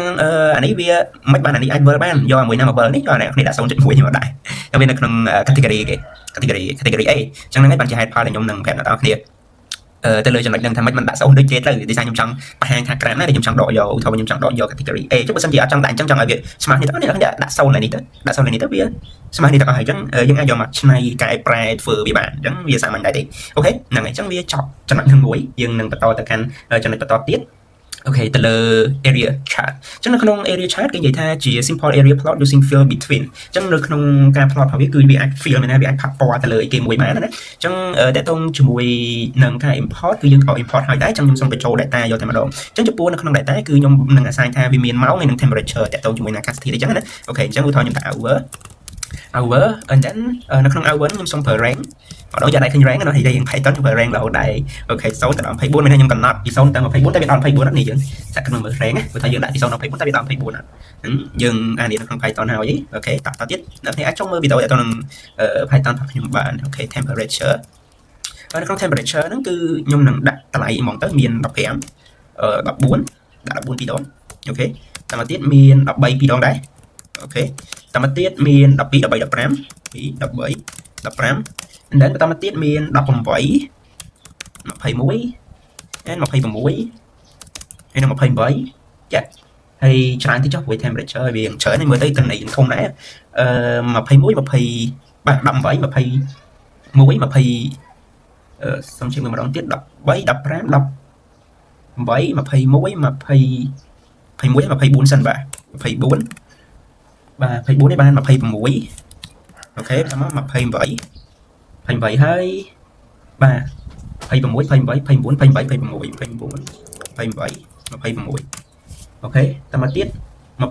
A: អានេះវាមិនបានអានេះអាចមើលបានយកមួយណាមកមើលនេះយកអានេះដាក់ 0.1 នេះមកដែរតែវានៅក្នុង category គេ category A អញ្ចឹងហ្នឹងហើយបានជាហេតុផលដែលខ្ញុំនឹងប្រាប់អ្នកនរគ្នា ទៅលើចំណុចនឹងថាមិនដាក់សូនដូចគេទៅទីខ្ញុំចង់បង្ហាញថា graph ណាដែលខ្ញុំចង់ដកយកឧទាហរណ៍ខ្ញុំចង់ដកយក category A ចុះបើសិនជាអត់ចង់ដាក់អញ្ចឹងចង់ឲ្យវាស្មើគ្នាទាំងអស់នេះដាក់សូននេះទៅដាក់សូននេះទៅវាស្មើគ្នាទាំងអស់ហើយអញ្ចឹងយើងអាចយកមកឆ្នៃកែប្រែធ្វើវាបានអញ្ចឹងវាសាមញ្ញដែរទេអូខេហ្នឹងហើយអញ្ចឹងវាចប់ចំណុចនឹងមួយយើងនឹងបន្តទៅកាន់ចំណុចបន្តទៀតអូខេទៅលើ area chart អញ្ចឹងនៅក្នុង area chart គេនិយាយថាជា simple area plot using fill between អញ្ចឹងនៅក្នុងការ plot របស់វាគឺវាអាច fill មែនណាវាអាចផាត់ពណ៌ទៅលើអីគេមួយបានណាអញ្ចឹងតើតើជាមួយនឹងការ import គឺយើងក៏ import ហើយដែរអញ្ចឹងខ្ញុំសូមបញ្ចូល data យកតែម្ដងអញ្ចឹងចំពោះនៅក្នុង data គឺខ្ញុំនឹង assign ថាវាមានម៉ោងហើយនឹង temperature តើតើជាមួយនឹងអាកាសធាតុអញ្ចឹងណាអូខេអញ្ចឹងឧទាហរណ៍ខ្ញុំថា hour and then នៅក្នុង hour ខ្ញុំសូមប្រើ rank ម្ដងយកដៃឃើញ rank ណាហើយយើង Python ប្រើ rank រហូតដែរអូខេ0ទៅដល់24មានខ្ញុំកំណត់ពី0ទៅ24តែវាដល់24អត់នេះយើងសាក់ក្នុងមើល rank ណាព្រោះថាយើងដាក់ពី0ដល់24តែវាដល់24អត់យើងអានេះនៅក្នុង Python ហើយអូខេតទៀតអ្នកនេះអាចចង់មើលវីដេអូទៅនឹង Python របស់ខ្ញុំបានអូខេ temperature នៅក្នុង temperature ហ្នឹងគឺខ្ញុំនឹងដាក់តម្លៃហ្មងទៅមាន15 14ដាក់14 2ដងអូខេតាមទៀតមាន13 2ដងដែរអូខេតាមទៀតមាន12 13 15 2 13 15 and then បន្តមកទៀតមាន18 21 and 26ហើយនឹង28ចាហើយច្រើនតិចចុះព្រោះ temperature វាច្រើនហើយមើលទៅតំណែងធំដែរ21 20បាទ18 21 20សុំជិះមើលម្ដងទៀត13 15 18 21 24សិនបាទ24បាទ24នេះបាន26អូខេតាមមក28ហើយបាទ26 28 29 28 26 29 28 26អូខេតាមមកទៀត25 23 21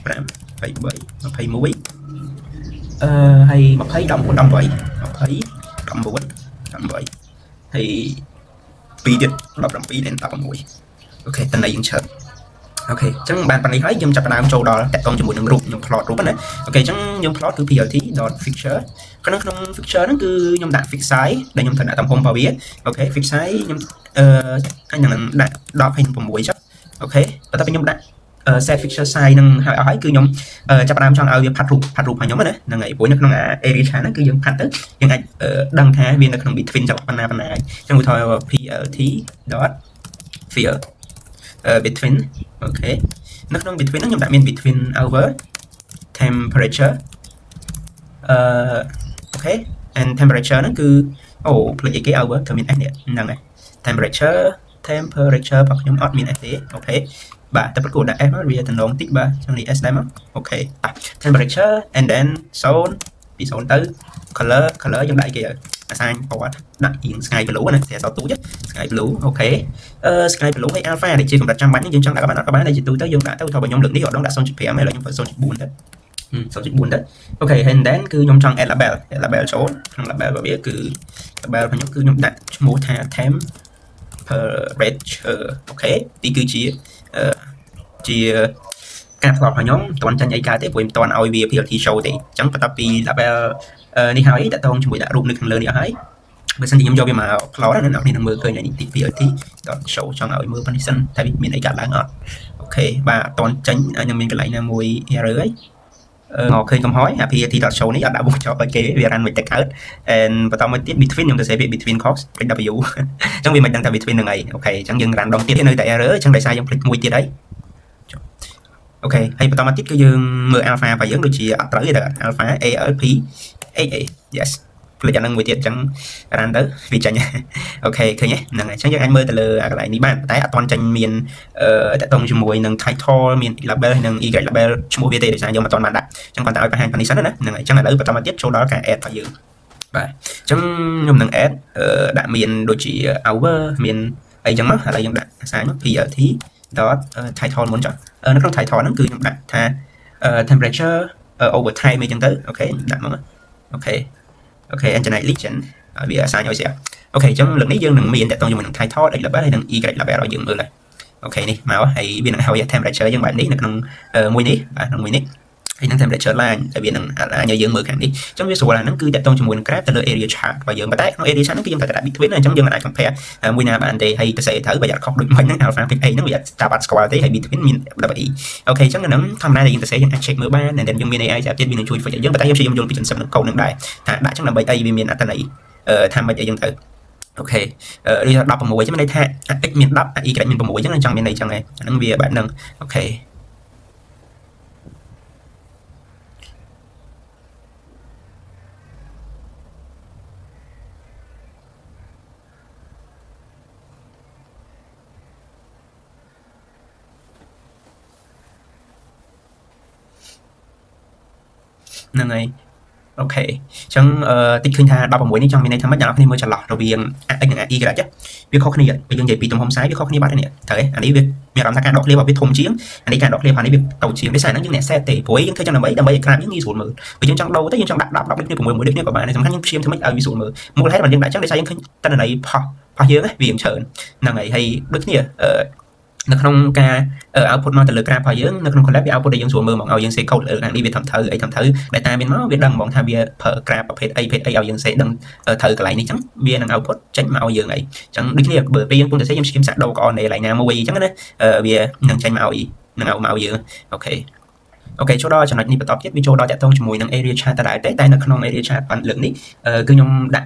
A: 5 23 21ហើយ20 19 18 20 19 18ហើយ2ទៀត17đến 16អូខេតន័យយើងច្រើនអូខេអញ្ចឹងបានប៉ុណ្្នេះហើយយើងចាប់ផ្ដើមចូលដល់តាក់ទងជាមួយនឹងរូបខ្ញុំ plot រូបណាអូខេអញ្ចឹងខ្ញុំ plot គឺ plt.fixture ក្នុង fixture ហ្នឹងគឺខ្ញុំដាក់ fix size ដែលខ្ញុំត្រូវដាក់ទំហំរបស់វាអូខេ fix size ខ្ញុំអញនឹងដាក់16ចុះអូខេបន្ទាប់ពីខ្ញុំដាក់set fixture size នឹងហើយគឺខ្ញុំចាប់ផ្ដើមចង់ឲ្យវាផាត់រូបរបស់ខ្ញុំណាហ្នឹងហើយព្រោះនៅក្នុង area chart ហ្នឹងគឺយើងផាត់ទៅយើងអាចដឹងថាវានៅក្នុង between ចុះប៉ុណ្ណាអញ្ចឹងឧទាហរណ៍ plt.fill between អូខេនៅក្នុង between ហ្នឹងខ្ញុំដាក់មាន between hour temperature អូខេ and temperature ហ្នឹងគឺអូផ្លេចអីគេ hour គឺមាន s នេះហ្នឹងហើយ temperature របស់ខ្ញុំអត់មាន s ទេអូខេបាទតែប្រគួតដាក់ s មកវាតំណងតិចបាទចឹងនេះ s ដែរមកអូខេ temperature and then zone ពី zone ទៅ color ខ្ញុំដាក់អីគេអាសាញពណ៌ដាក់រៀង sky blue ណាតែអត់ទូច sky blue អូខេsky blue ហើយ alpha ដែលជាកម្រិតចាំបាច់នេះយើងចង់ដាក់ក៏បានតែជាទូទៅយើងដាក់ទៅថាបើខ្ញុំលើកនេះអត់ដឹងដាក់ 0.5 ហើយឡើយខ្ញុំប្រើ 0.4 ទៅ 0.4 ទៅអូខេ and then គឺខ្ញុំចង់ add label ចូលក្នុង label របស់វាគឺ label របស់ខ្ញុំគឺខ្ញុំដាក់ឈ្មោះថា temperature អូខេទីគឺជាការផ្លាប់របស់ខ្ញុំមិនទាន់ចាញ់អីកើតទេព្រោះមិនទាន់ឲ្យវា PLT show ទេអញ្ចឹងបន្ទាប់ពី label នេះហើយតើតើជាមួយដាក់រូបនៅខាងលើនេះអស់ហើយបើសិនជាខ្ញុំយកវាមក plot ណាអ្នកនឹងមើលឃើញនេះទី PLT.show ចង់ឲ្យមើលប៉ុណ្នេះសិនតែវាមានអីកើតឡើងអត់អូខេបាទអត់ទាន់ចាញ់ខ្ញុំមានកន្លែងណាមួយ error ហើយមកឃើញកំហុស PLT.show នេះអត់ដាក់វងចប់ឲ្យគេវា run មិនទៅកើត and បន្តមកទៀត between ខ្ញុំទៅសេវា between cox w អញ្ចឹងវាមិនដឹងថា between នឹងអីអូខេអញ្ចឹងយើង run ដងទៀតនៅតែ error អញ្ចឹងដោយសារយើងភ្លេចមួយទៀតហើយអូខេហើយបន្តមកទៀតគឺយើងមើល alpha របស់យើងដូចជាអត់ត្រូវទេ alpha alp 8a yes ផ្លេចអានឹងមួយទៀតអញ្ចឹង run ទៅវាចាញ់អូខេឃើញហ្នឹងហើយអញ្ចឹងយើងអាចមើលទៅលើអាកន្លែងនេះបានតែអត់ទាន់ចាញ់មានតកតងជាមួយនឹង title មាន label ហើយនឹង y label ឈ្មោះវាទេដោយសារយើងមិនទាន់បានដាក់អញ្ចឹងគាត់តែឲ្យបង្ហាញប៉ុណ្នេះសិនណាហ្នឹងហើយអញ្ចឹងឥឡូវបន្តមកទៀតចូលដល់ការ add របស់យើងបាទអញ្ចឹងខ្ញុំនឹង add ដាក់មានដូចជា hour មានអីចឹងមកឥឡូវយើងដាក់អាសាញមក plt.title មុនចុះនៅក្នុង title ហ្នឹងគឺខ្ញុំដាក់ថា temperature over time អីចឹងទៅអូខេដាក់មកអូខេ Engineer Legend វាអាសាញឲ្យស្រាប់អូខេអញ្ចឹងលើកនេះយើងនឹងមានតកតងជាមួយនឹង title x label ហើយនឹង y label ឲ្យយើងមើលហើយអូខេនេះមកហើយវានឹងឲ្យ temperature យើងបែបនេះនៅក្នុងមួយនេះបាទក្នុងមួយនេះហើយនឹង temperature line ដែលវានឹងឲ្យយើងមើលខាងនេះអញ្ចឹងវាស្រួលហ្នឹងគឺតកតងជាមួយនឹង graph ទៅលើ area chart របស់យើងប៉ុន្តែក្នុង area chart ហ្នឹងគឺយើងត្រូវតែដាក់ between អញ្ចឹងយើងអាច compare មួយណាបានទេហើយទៅសេត្រូវបើយ៉ាត់ខុសដូចមិញហ្នឹង alpha pick a ហ្នឹងវាចាប់អត់ស្គាល់ទេហើយ between មាន double e អូខេអញ្ចឹងហ្នឹងធម្មតាដែលយើងទៅសេយើងអាច check មើលបានតែយើងមាន AI ស្រាប់ទៀតវានឹងជួយ fix យើងប៉ុន្តែខ្ញុំព្យាយាមយល់ពី concept នឹង code នឹងដែរថាដាក់អញ្ចឹងដើម្បីអីវាមានអត្ថន័យថាមិនអីយើងទៅ ok đi đọc một chứ mình đây tha x miền đọc y cái miền một mũi chứ nên chẳng miền này chẳng này nó về bạn nâng ok nâng này ok chẳng tích khinh tha đọc một mũi này trong miền này thằng mất nhỏ khi mới trả lọt rồi vì x y cái chứ việc khó khăn bây giờ bị tụm hôm sáng việc khó khăn bắt này thấy anh ấy việc việc làm ta đọc liên vào việc thùng chiến anh ấy càng đọc liên vào này việc tàu chiến với xài nó những nét xe tệ phối những cái trong là mấy đầm mấy càng những nghi sụn mờ vì những trong đâu tới những trong đọc đọc đến cùng mũi đến của bạn này thằng khác những phim thì mấy ở ví dụ mờ một cái mà những đại chắc để sai những tên này phá hiếm ấy vì những chuyện là ngày hay đức nhỉ nó không ca ở output nó từ lực ra phá hiếm nó không collab với output để những sụn mờ mỏng ao những sẽ câu ở anh đi về thẩm thử đại ta bên nó biết đăng bọn tham gia per grab ở page ao những sẽ đăng thử cái lại này chẳng bia năng output tránh màu giờ này chẳng đức nhỉ bởi vì những cũng sẽ xem sạc đâu còn này lại nào movie chẳng đấy bia năng tránh màu gì năng màu giờ ok ok chỗ đó cho nó đi tập tiếp video đó tại tông cho mùi năng area chat tại đại tại nó không area chat bản lượng đi cứ nhung đặt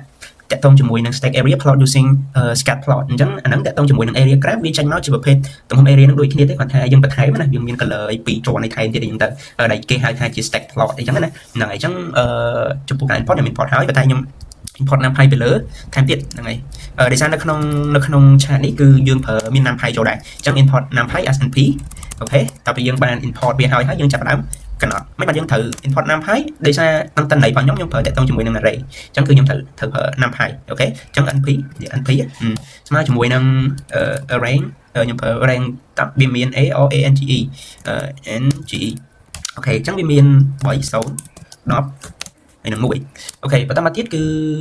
A: tại tông cho mùi năng stack area plot using scat plot chẳng anh tại tông cho mùi năng area grab đi tranh nó chỉ bật tông hôm area nó đôi khi thế còn hai dân bật hai mà dùng miền color bị tròn này thay thì hiện tại ở đây cái hai chỉ stack plot thì chẳng này chẳng chụp bộ ảnh import này mình import hai và tay nhung import nam hai về lỡ tham tiết này để sang nó không chat này cứ dương phở miền nam hai chỗ đại chẳng import nam hai as p ok tập dương bàn import về hai dương chặt đám cái nó mấy bạn dân thử import nam hai đây xa năm tên này vào nhóm thử tại tông cho mùi năng là đây chẳng cứ nhóm thử nam hai ok chẳng anh phí xong rồi cho mùi năng arrange nhóm thử arrange tập biên miền a o a n g e n g e ok chẳng biên miền 76 đó này là mũi ok và ta mà tiết cứ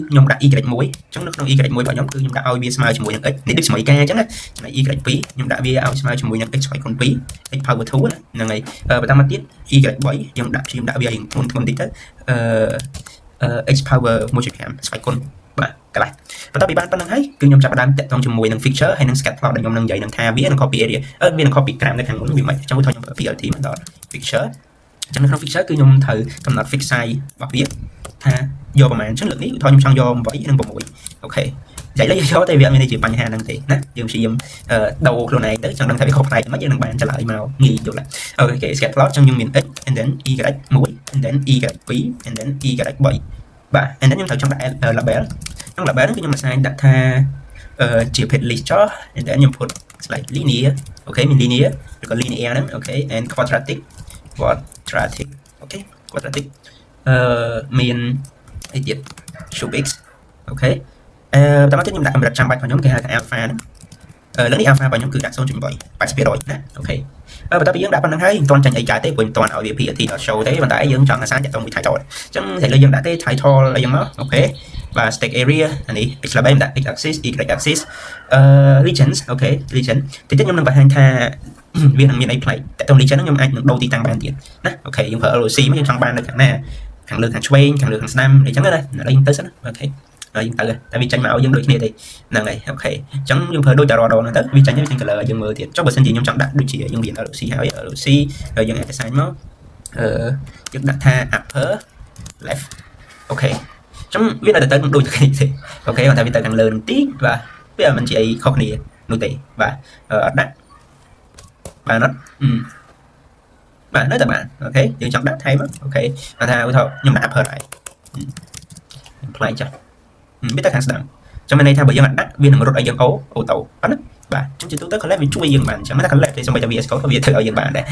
A: nhóm đặt y gạch mũi trong nó y gạch mũi vào nhóm cứ nhóm đặt ao bia smile cho mũi x để được smile ca chẳng là y gạch phí nhóm đặt bia ao smile cho mũi x phải con phí x power thú là này và ta mà tiết y gạch 7 nhóm đặt bia hình thôn tí tới x power một chục hàm phải con ba cái này và ta bị ban năng thấy cứ nhóm chặt đang tẹt trong cho mũi năng feature hay năng scat plot để nhóm năng dạy năng tha vía năng copy area viên năng copy gram cái thằng muốn bị mày trong cái thôi nhóm ở thì mà đó feature chẳng không fix cứ nhung thử cầm nạt fix size và viết ha doประมาณ chất lượngนี้thôi nhung sang do với năng bộ mũi ok vậy lấy số tay việc mình chỉ bằng hàng năng thì nè dùng sử dụng đầu luôn này tới chẳng đang thấy không này mấy năng bạn trả lại màu nghi vô lại ok sketch plot trong nhung miền x and then y mũi and then y phí and then y 7 và and then nhung thử trong đại là bé trong là bé nó nhưng mà sai đặt tha chỉ phết list cho and then nhung put like linear ok mình linear rồi còn linear đó ok and quadratic ok quadratic miền edit subx ok ta bắt tiếp nhung đặt một trăm bài vào nhóm cái alpha đó lớn đi alpha vào nhóm cứ đặt xong chuẩn bị bài sẽ rồi nè ok và ta bị đã bằng hay toàn tranh ấy trái tế của toàn ở việc thì nó show thế mà tại dương chọn là sáng trong bị thay đổi chẳng thể là dương đã tế thay thay là dương nó ok và stack area này x là bên đặt x axis y axis legends ok legend thì tiếp nhung nâng bài hàng tha viên thằng miền ấy play tại trong legend nó nhung anh đầu tiên tăng bàn tiền nè ok dùng ở LC mấy trong bàn được cả nè thằng lượt thằng Swain thằng lượt thằng Snam để chẳng đây là đây tới ok dùng từ tại vì tranh mạo dân đội kia thì là này ok chẳng dùng thời đôi trò đồ nó tới vì tranh với tranh cờ dân mơ thì cho bữa sinh gì nhung trọng đặt đôi chỉ dân biển ở LC hay ở LC rồi dân sai nó dân đặt tha upper left ok trong biết là tới đôi cái thì ok còn tại vì tới càng lớn tí và bây giờ mình chỉ không đi nuôi tệ và đặt và nó bạn nói là bạn ok dừng chọn đặt thay mất ok và thao thôi nhưng mà áp hơn lại play cho biết ta kháng đẳng trong bên này theo bởi dân đắt viên là một đội dân ấu ô tàu bắn và trong chuyện tới collab với chui dân bạn chẳng mấy ta collab thì xong bây giờ VS Code có việc thử ở dân bạn đấy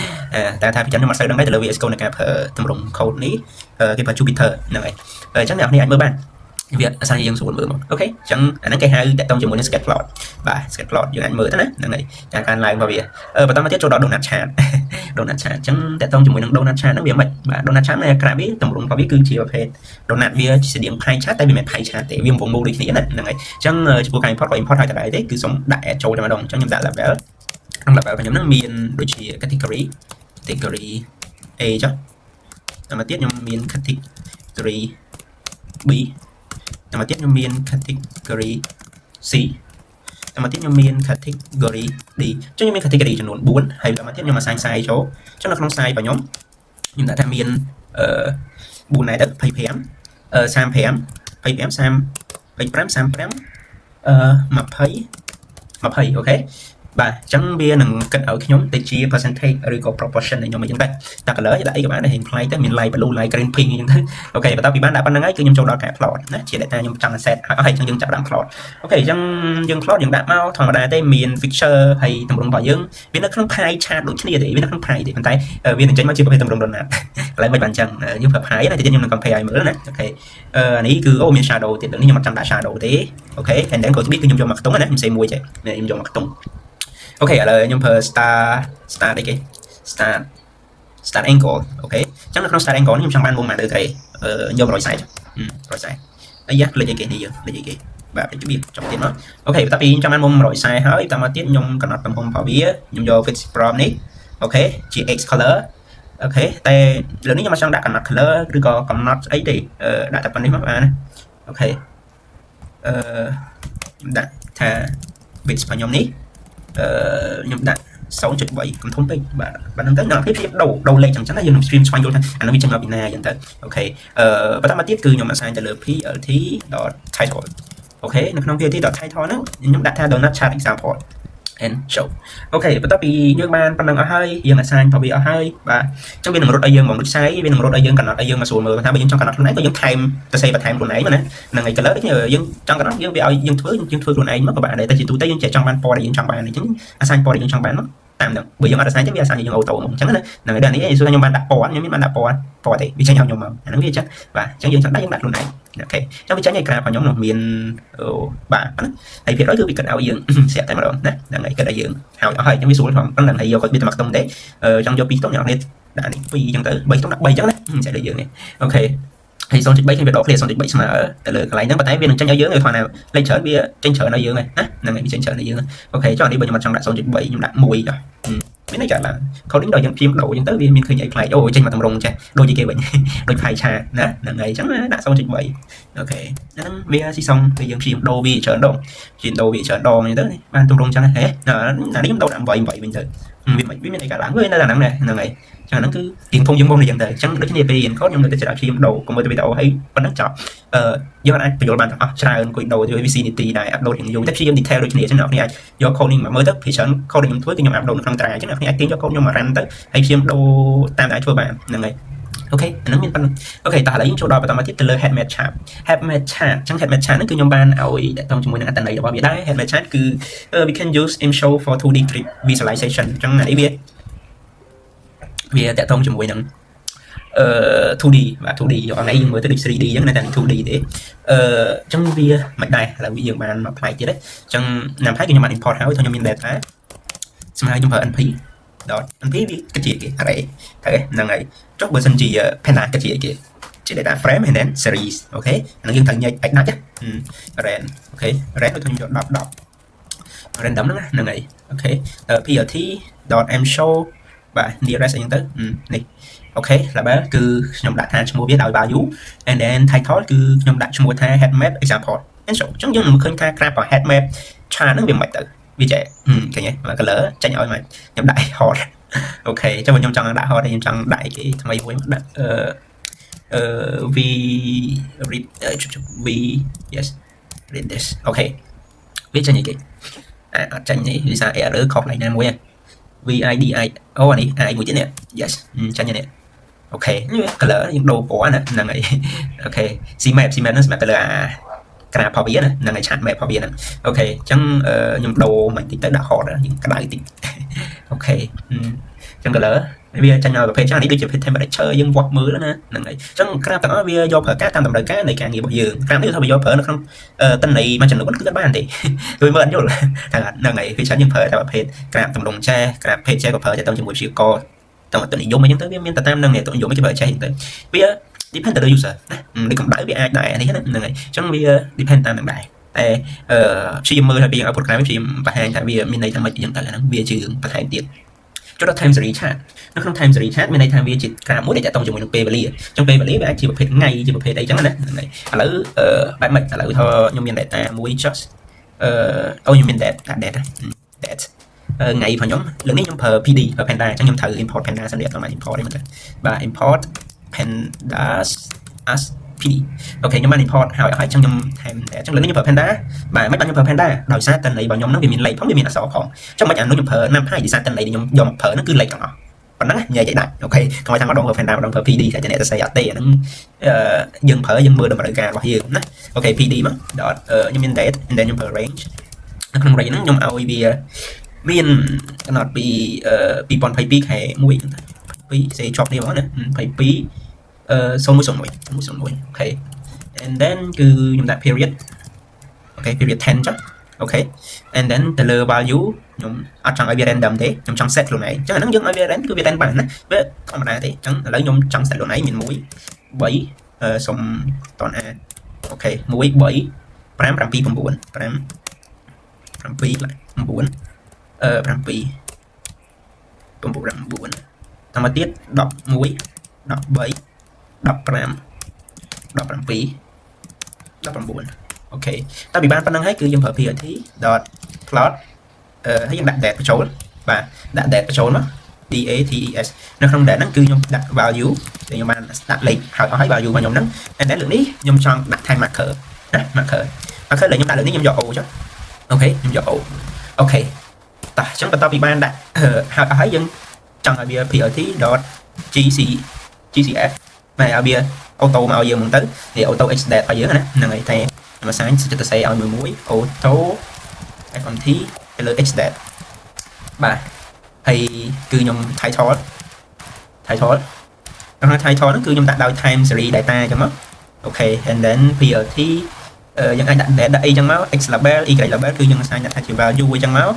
A: ta thay chẳng mà sai đăng đấy từ VS Code này cả tầm rộng code ní cái phần Jupyter này chắc nào này anh mơ bạn việc sang dân số mượn ok chẳng anh cái hai tại tông cho muốn sketch plot và sketch plot như anh mượn thế này chẳng can lại vào việc và tao mới tiếp cho đó donut chat chẳng tại tông cho muốn donut chat nó bị mệt và donut chat này cả biết tầm rộng có biết cư chỉ vào phê donut bia chỉ điểm pie chat tại vì mày pie chat để viêm vùng mô đi thế này chẳng của cái import hai cái đấy thế cứ sống đại châu cho mà đồng chẳng nhầm đại là bé đang là và nhóm nó miền đôi chỉ category A cho mà tiếp nhóm miền category B mà tiếp nhóm miền category C mà tiếp nhóm miền category D cho nhóm miền category cho nôn 4 hay là mà tiếp nhóm mà sai chỗ cho nó không sai vào nhóm nhưng đã tham miền buồn này đất pay PM sam PM pay PM sam pay PM sam PM 20 ok បាទអញ្ចឹងវានឹងគិតឲ្យខ្ញុំទៅជា percentage ឬក៏ proportion នៃខ្ញុំអញ្ចឹងតែ color ដាក់អីក៏បានដែររៀងប្លែកទៅមាន light blue light green pink អញ្ចឹងទៅអូខេបន្ទាប់ពីបានដាក់ប៉ុណ្្នឹងហើយគឺខ្ញុំចូលដល់ការ plot ណាជា data ខ្ញុំចង់ set ហើយអញ្ចឹងយើងចាប់ដាក់ plot អូខេអញ្ចឹងយើង plot យើងដាក់មកធម្មតាទេមាន feature ហើយទម្រង់របស់យើងវានៅក្នុង pie chart ដូចគ្នាទេវានៅក្នុង pie ទេប៉ុន្តែវានឹងចេញមកជាប្រភេទទម្រង់ donut កន្លែងមិនបានអញ្ចឹងយើងប្រើ pie ណាតិចខ្ញុំនឹង compare ឲ្យមើលណាអូខេនេះគឺអូមាន shadow ទៀតនេះខ្ញុំអត់ចង់ដាក់ shadow ទេអូខេ and then ក៏ទីគឺខ្ញុំយកមកខ្ទង់ណាខ្ញុំសេមួយចេះខ្ញុំយកមកខ្ទង់អូខេឥឡូវខ្ញុំប្រើ start អីគេ start angle អូខេអញ្ចឹងនៅក្នុង start angle នេះខ្ញុំចង់បានមុំមកលើក្រេយក140អាយ៉ាលេខអីគេនេះយើងលេខអីគេបាទលេខវាចុះទៀតមកអូខេបន្ទាប់ពីខ្ញុំចង់បានមុំ140ហើយតាមមកទៀតខ្ញុំកំណត់ទំហំរបស់វាខ្ញុំយក fix prompt នេះអូខេជា x color អូខេតែលើនេះខ្ញុំមិនចង់ដាក់កំណត់ color ឬក៏កំណត់អីទេដាក់តែប៉ុណ្្នេះមកបានណាអូខេខ្ញុំដាក់ថា width របស់ខ្ញុំនេះខ្ញុំដាក់ 0.3 កុំធំពេកបាទហ្នឹងទៅដល់ភាពដូរលេខចឹងណាយើងនឹង stream ស្វែងយល់ថាអានោះវាចេញមកពីណាអញ្ចឹងទៅអូខេបន្តមកទៀតគឺខ្ញុំ assign ទៅលើ plt.title អូខេនៅក្នុង plt.title ហ្នឹងខ្ញុំដាក់ថា donut chart example and show អូខេបន្ទាប់ពីយើងបានប៉ុណ្ណឹងអស់ហើយយើង assign របស់វាអស់ហើយបាទអញ្ចឹងវានឹងរត់ឲ្យយើងមកដូចផ្សាយវានឹងរត់ឲ្យយើងកំណត់ឲ្យយើងមកស្រួលមើលថាបើយើងចង់កំណត់ខ្លួនឯងក៏យើងថែមទៅសេបន្ថែមខ្លួនឯងណាហ្នឹងហើយ color យើងចង់កំណត់យើងវាឲ្យយើងធ្វើខ្លួនឯងមកក៏បានដែរតែជាទូទៅយើងចេះចង់បានពណ៌ដែលយើងចង់បានអញ្ចឹង assign ពណ៌ដែលយើងចង់បានមកតាមហ្នឹងបើយើងអត់ assign ទេវា assign យើងអូតូមកអញ្ចឹងណាហ្នឹងហើយដល់នេះសួរថាខ្ញុំបានដាក់ពណ៌ខ្ញុំមានបានដាក់ពណ៌ទេវាចេញឲ្យខ្ញុំមកអាហ្នឹងវាអញ្ចឹងបាទអញ្ចឹងយើងចង់ដាក់យើងដាក់ខ្លួនឯងអូខេអញ្ចឹងវាចេញឲ្យ graph របស់ខ្ញុំមានបាទហ្នឹងហើយភាគរយគឺវាគិតឲ្យយើងស្រាប់តែម្ដងណាហ្នឹងហើយគិតឲ្យយើងហើយអស់ហើយអញ្ចឹងវាស្រួលផងប៉ុណ្ណឹងហើយយកគាត់វាទៅមកខ្ទង់ទេចង់យក2ខ្ទង់អ្នកនរដាក់នេះ2អញ្ចឹងទៅ3ខ្ទង់ដាក់3អញ្ចឹងណាស្អាតដូចយើងនេះអូខេហើយ 0.3 ខ្ញុំវាដក clear 0.3 ស្មើទៅលើកន្លែងហ្នឹងប៉ុន្តែវានឹងចេញឲ្យយើងឲ្យថាលេខច្រើនវាចេញច្រើនឲ្យយើងហ្នឹងណាហ្នឹងហើយវាចេញច្រើនឲ្យយើងអូខេចុះនេះបើខ្ញុំអត់ចង់ដាក់ 0.3 ខ្ញុំដាក់1ចុះមានន័យថាឡើង coding ដល់យើងព្រាមដូរអញ្ចឹងទៅវាមានឃើញអីប្លែកអូចេញមកតម្រងចេះដូចជាគេវិញដូច pie chart ណាហ្នឹងហើយអញ្ចឹងដាក់ 0.3 អូខេហ្នឹងវាស៊ីសុងគឺយើងព្រាមដូរវាច្រើនដងព្រាមដូរវាច្រើនដងអញ្ចឹងទៅបានតម្រងអញ្ចឹងហ៎អានេះខ្ញុំដូរដាក់8វិញទៅវាមានអីកើតឡើងវានៅអាហ្នឹងដែរហ្នឹងហើយចឹងហ្នឹងគឺទៀងធំយើងមុំនេះចឹងទៅអញ្ចឹងដូចគ្នាពេលរៀនកូដខ្ញុំនៅតែច្រាព្រាមដូរកុំមើលទៅវីដេអូហើយប៉ុណ្ណឹងចប់យើងអាចបញ្យល់បានទាំងអស់ច្រើនអង្គុយដូរទៅវាស៊ីនីតិដែរអាប់ឡូតរៀងយូរតែព្យាយាម detail ដូចគ្នាអញ្ចឹងអ្នកនរអាចយក coding មកមើលទៅភាគច្រើន code ខ្ញុំធ្វើគឺខ្ញុំអាប់ឡូតនៅក្នុងតារាអញ្ចឹងអ្នកនរអាចទាញយក code ខ្ញុំមក run ទៅហើយព្យាយាមដូរតាមដែលធ្វើបានហ្នឹងហើយអូខេអាហ្នឹងមានប៉ុណ្ណឹងអូខេតោះឥឡូវយើងចូលដល់បន្តមកទៀតទៅលើ head map chart អញ្ចឹង head map chart ហ្នឹងគឺខ្ញុំបានឲ្យតាក់ទងជាមួយនឹងអត្ថន័យរបស់វាដែរ head map chart គឺ we can use in show for 2D visualization អញ្ចឹងអានេះវាតាក់ទងជាមួយនឹង2D បាទ 2D យកអនឡាញយើងមើលទៅដូច 3D អញ្ចឹងតែ 2D ទេអញ្ចឹងវាមិនដែរឥឡូវយើងបានមកផ្នែកទៀតទេអញ្ចឹងណាំផ្នែកគឺខ្ញុំបាន import ហើយខ្ញុំមាន data ស្មើខ្ញុំប្រើ np np វាគិតជាគេ array ហ្នឹងហើយចុះបើសិនជា panda គិតជាគេជា data frame and then series អូខេអានឹងយើងត្រូវញែកអាចដាច់ ran អូខេ ran ដូចខ្ញុំយក10 random ហ្នឹងហើយអូខេ plt.mshow បាទ nearest អីចឹងទៅនេះអូខេ label គឺខ្ញុំដាក់ថាឈ្មោះវាដោយ value and then title គឺខ្ញុំដាក់ឈ្មោះថា head map example and show អញ្ចឹងយើងនឹងឃើញថា graph របស់ head map chart ហ្នឹងវាមិនទៅវាចេះឃើញទេ color ចេញឲ្យមកខ្ញុំដាក់ hot អូខេចាំខ្ញុំចង់ដាក់ hot ខ្ញុំចង់ដាក់គេថ្មីមួយដាក់v read v yes read this អូខេវាចេញអីគេអត់ចេញនេះវាសារ error ខុសផ្នែកណាមួយVIDI អូអានេះ I មួយទៀតនេះ yes ចាញ់នេះអូខេ color យើងដូរពណ៌ណាហ្នឹងហើយអូខេ cmap ហ្នឹងសម្រាប់ទៅលើអា graph របស់វាណាហ្នឹងហើយ chart map របស់វាហ្នឹងអូខេអញ្ចឹងខ្ញុំដូរមិនតិចទៅដាក់ hot យើងក្តៅតិចអូខេអញ្ចឹង color វាចាញ់ឲ្យប្រភេទចាស់នេះដូចជា temperature យើងវាស់មើលណាហ្នឹងហើយអញ្ចឹង graph ទាំងអស់វាយកប្រើការតាមតម្រូវការនៃការងាររបស់យើង graph នេះថាវាយកប្រើនៅក្នុងតន័យមួយចំនួនគឺគាត់បានទេគឺមើលអត់យល់ថាហ្នឹងហើយវាច្រើនយើងប្រើតែប្រភេទ graph តម្រងចេះ graph page ចេះក៏ប្រើតែទៅជាមួយព្យាករណ៍ទៅនិយមអញ្ចឹងទៅវាមានតែតាមហ្នឹងទៅនិយមគេប្រើចេះអញ្ចឹងទៅវា depend ទៅលើ user ណាដូចកម្ដៅវាអាចដែរនេះហ្នឹងហើយអញ្ចឹងវា depend តាមនឹងដែរតែព្យាយាមមើលឲ្យពី output graph ព្យាយាមបង្ហាញថាវាមានន័យថាម៉េចអញ្ចឹងទៅហ្នឹងវាជារឿងបន្ថែមទៀតចូលដល់ time series chart នៅក្នុង time series chart មានន័យថាវាជា graph មួយដែលតាក់ទងជាមួយនឹងពេលវេលាអញ្ចឹងពេលវេលាវាអាចជាប្រភេទថ្ងៃជាប្រភេទអីចឹងណាហ្នឹងហើយឥឡូវបែបម៉េចឥឡូវថាខ្ញុំមាន data មួយ just ខ្ញុំមាន data ថ្ងៃរបស់ខ្ញុំលើកនេះខ្ញុំប្រើ PD ប្រើ panda អញ្ចឹងខ្ញុំត្រូវ import panda សិនទៀតអត់មក import ទេមែនទេបាទ import pandas as PD អូខេខ្ញុំបាន import ហើយអញ្ចឹងខ្ញុំថែមតែអញ្ចឹងលើនេះខ្ញុំប្រើ Panda បាទមិនបានខ្ញុំប្រើ Panda ដោយសារតន័យរបស់ខ្ញុំហ្នឹងវាមានលេខផងវាមានអក្សរផងអញ្ចឹងមិនអានោះខ្ញុំប្រើ NumPy ដោយសារតន័យខ្ញុំយកមកប្រើហ្នឹងគឺលេខទាំងអស់ប៉ុណ្ណឹងញ៉ៃចៃដាច់អូខេកុំឲ្យថាម្ដងប្រើ Panda ម្ដងប្រើ PD តែអ្នកទៅស្អីអត់ទេអាហ្នឹងយើងប្រើយើងមើលតម្រូវការរបស់យើងណាអូខេ PD មក dot ខ្ញុំមាន date and then ខ្ញុំប្រើ range នៅក្នុង range ហ្នឹងខ្ញុំឲ្យវាមានកំណត់ពី2022ខែ1 2សេជាប់នេះហ្មងណា22 0101អូខេ and then គឺខ្ញុំដាក់ period អូខេ period 10 ចុះអូខេ and then ទៅលើ value ខ្ញុំអត់ចង់ឲ្យវា random ទេខ្ញុំចង់ set ខ្លួនឯងអញ្ចឹងអាហ្នឹងយើងឲ្យវា random គឺវា random បានណាវាធម្មតាទេអញ្ចឹងឥឡូវខ្ញុំចង់ set ខ្លួនឯងមាន1 3សុំតន A អូខេ1 3 5 7 9 5 7 9តាមទៀត11 13 15 17 19អូខេតែពីបានប៉ុណ្្នឹងហើយគឺយើងប្រើ PRT .plot ហើយយើងដាក់ date បញ្ចូលបាទដាក់ date បញ្ចូលមក DATES នៅក្នុង date ហ្នឹងគឺខ្ញុំដាក់ value ដែលខ្ញុំបានដាក់លេខហើយអស់ហើយ value របស់ខ្ញុំហ្នឹង and then លើកនេះខ្ញុំចង់ដាក់ time marker ណា marker លើខ្ញុំដាក់លើនេះខ្ញុំយក O ចុះអូខេខ្ញុំយក O អូខេតោះអញ្ចឹងបន្ទាប់ពីបានដាក់ហើយអស់ហើយយើងចង់ឲ្យវា PRT.GCF មកឲ្យវាអូតូមកឲ្យយើងហ្នឹងទៅវាអូតូ extend ឲ្យយើងណាហ្នឹងហើយតែខ្ញុំសាញចិត្តទៅសេឲ្យមួយអូតូ FMT ទៅលើ extend បាទហើយគឺខ្ញុំ title ក្នុង title ហ្នឹងគឺខ្ញុំដាក់ដោយ time series data អញ្ចឹងមកអូខេ and then PRT យើងអាចដាក់ data អីអញ្ចឹងមក x label y label គឺយើងអាសាញដាក់ថាជា value អញ្ចឹងមក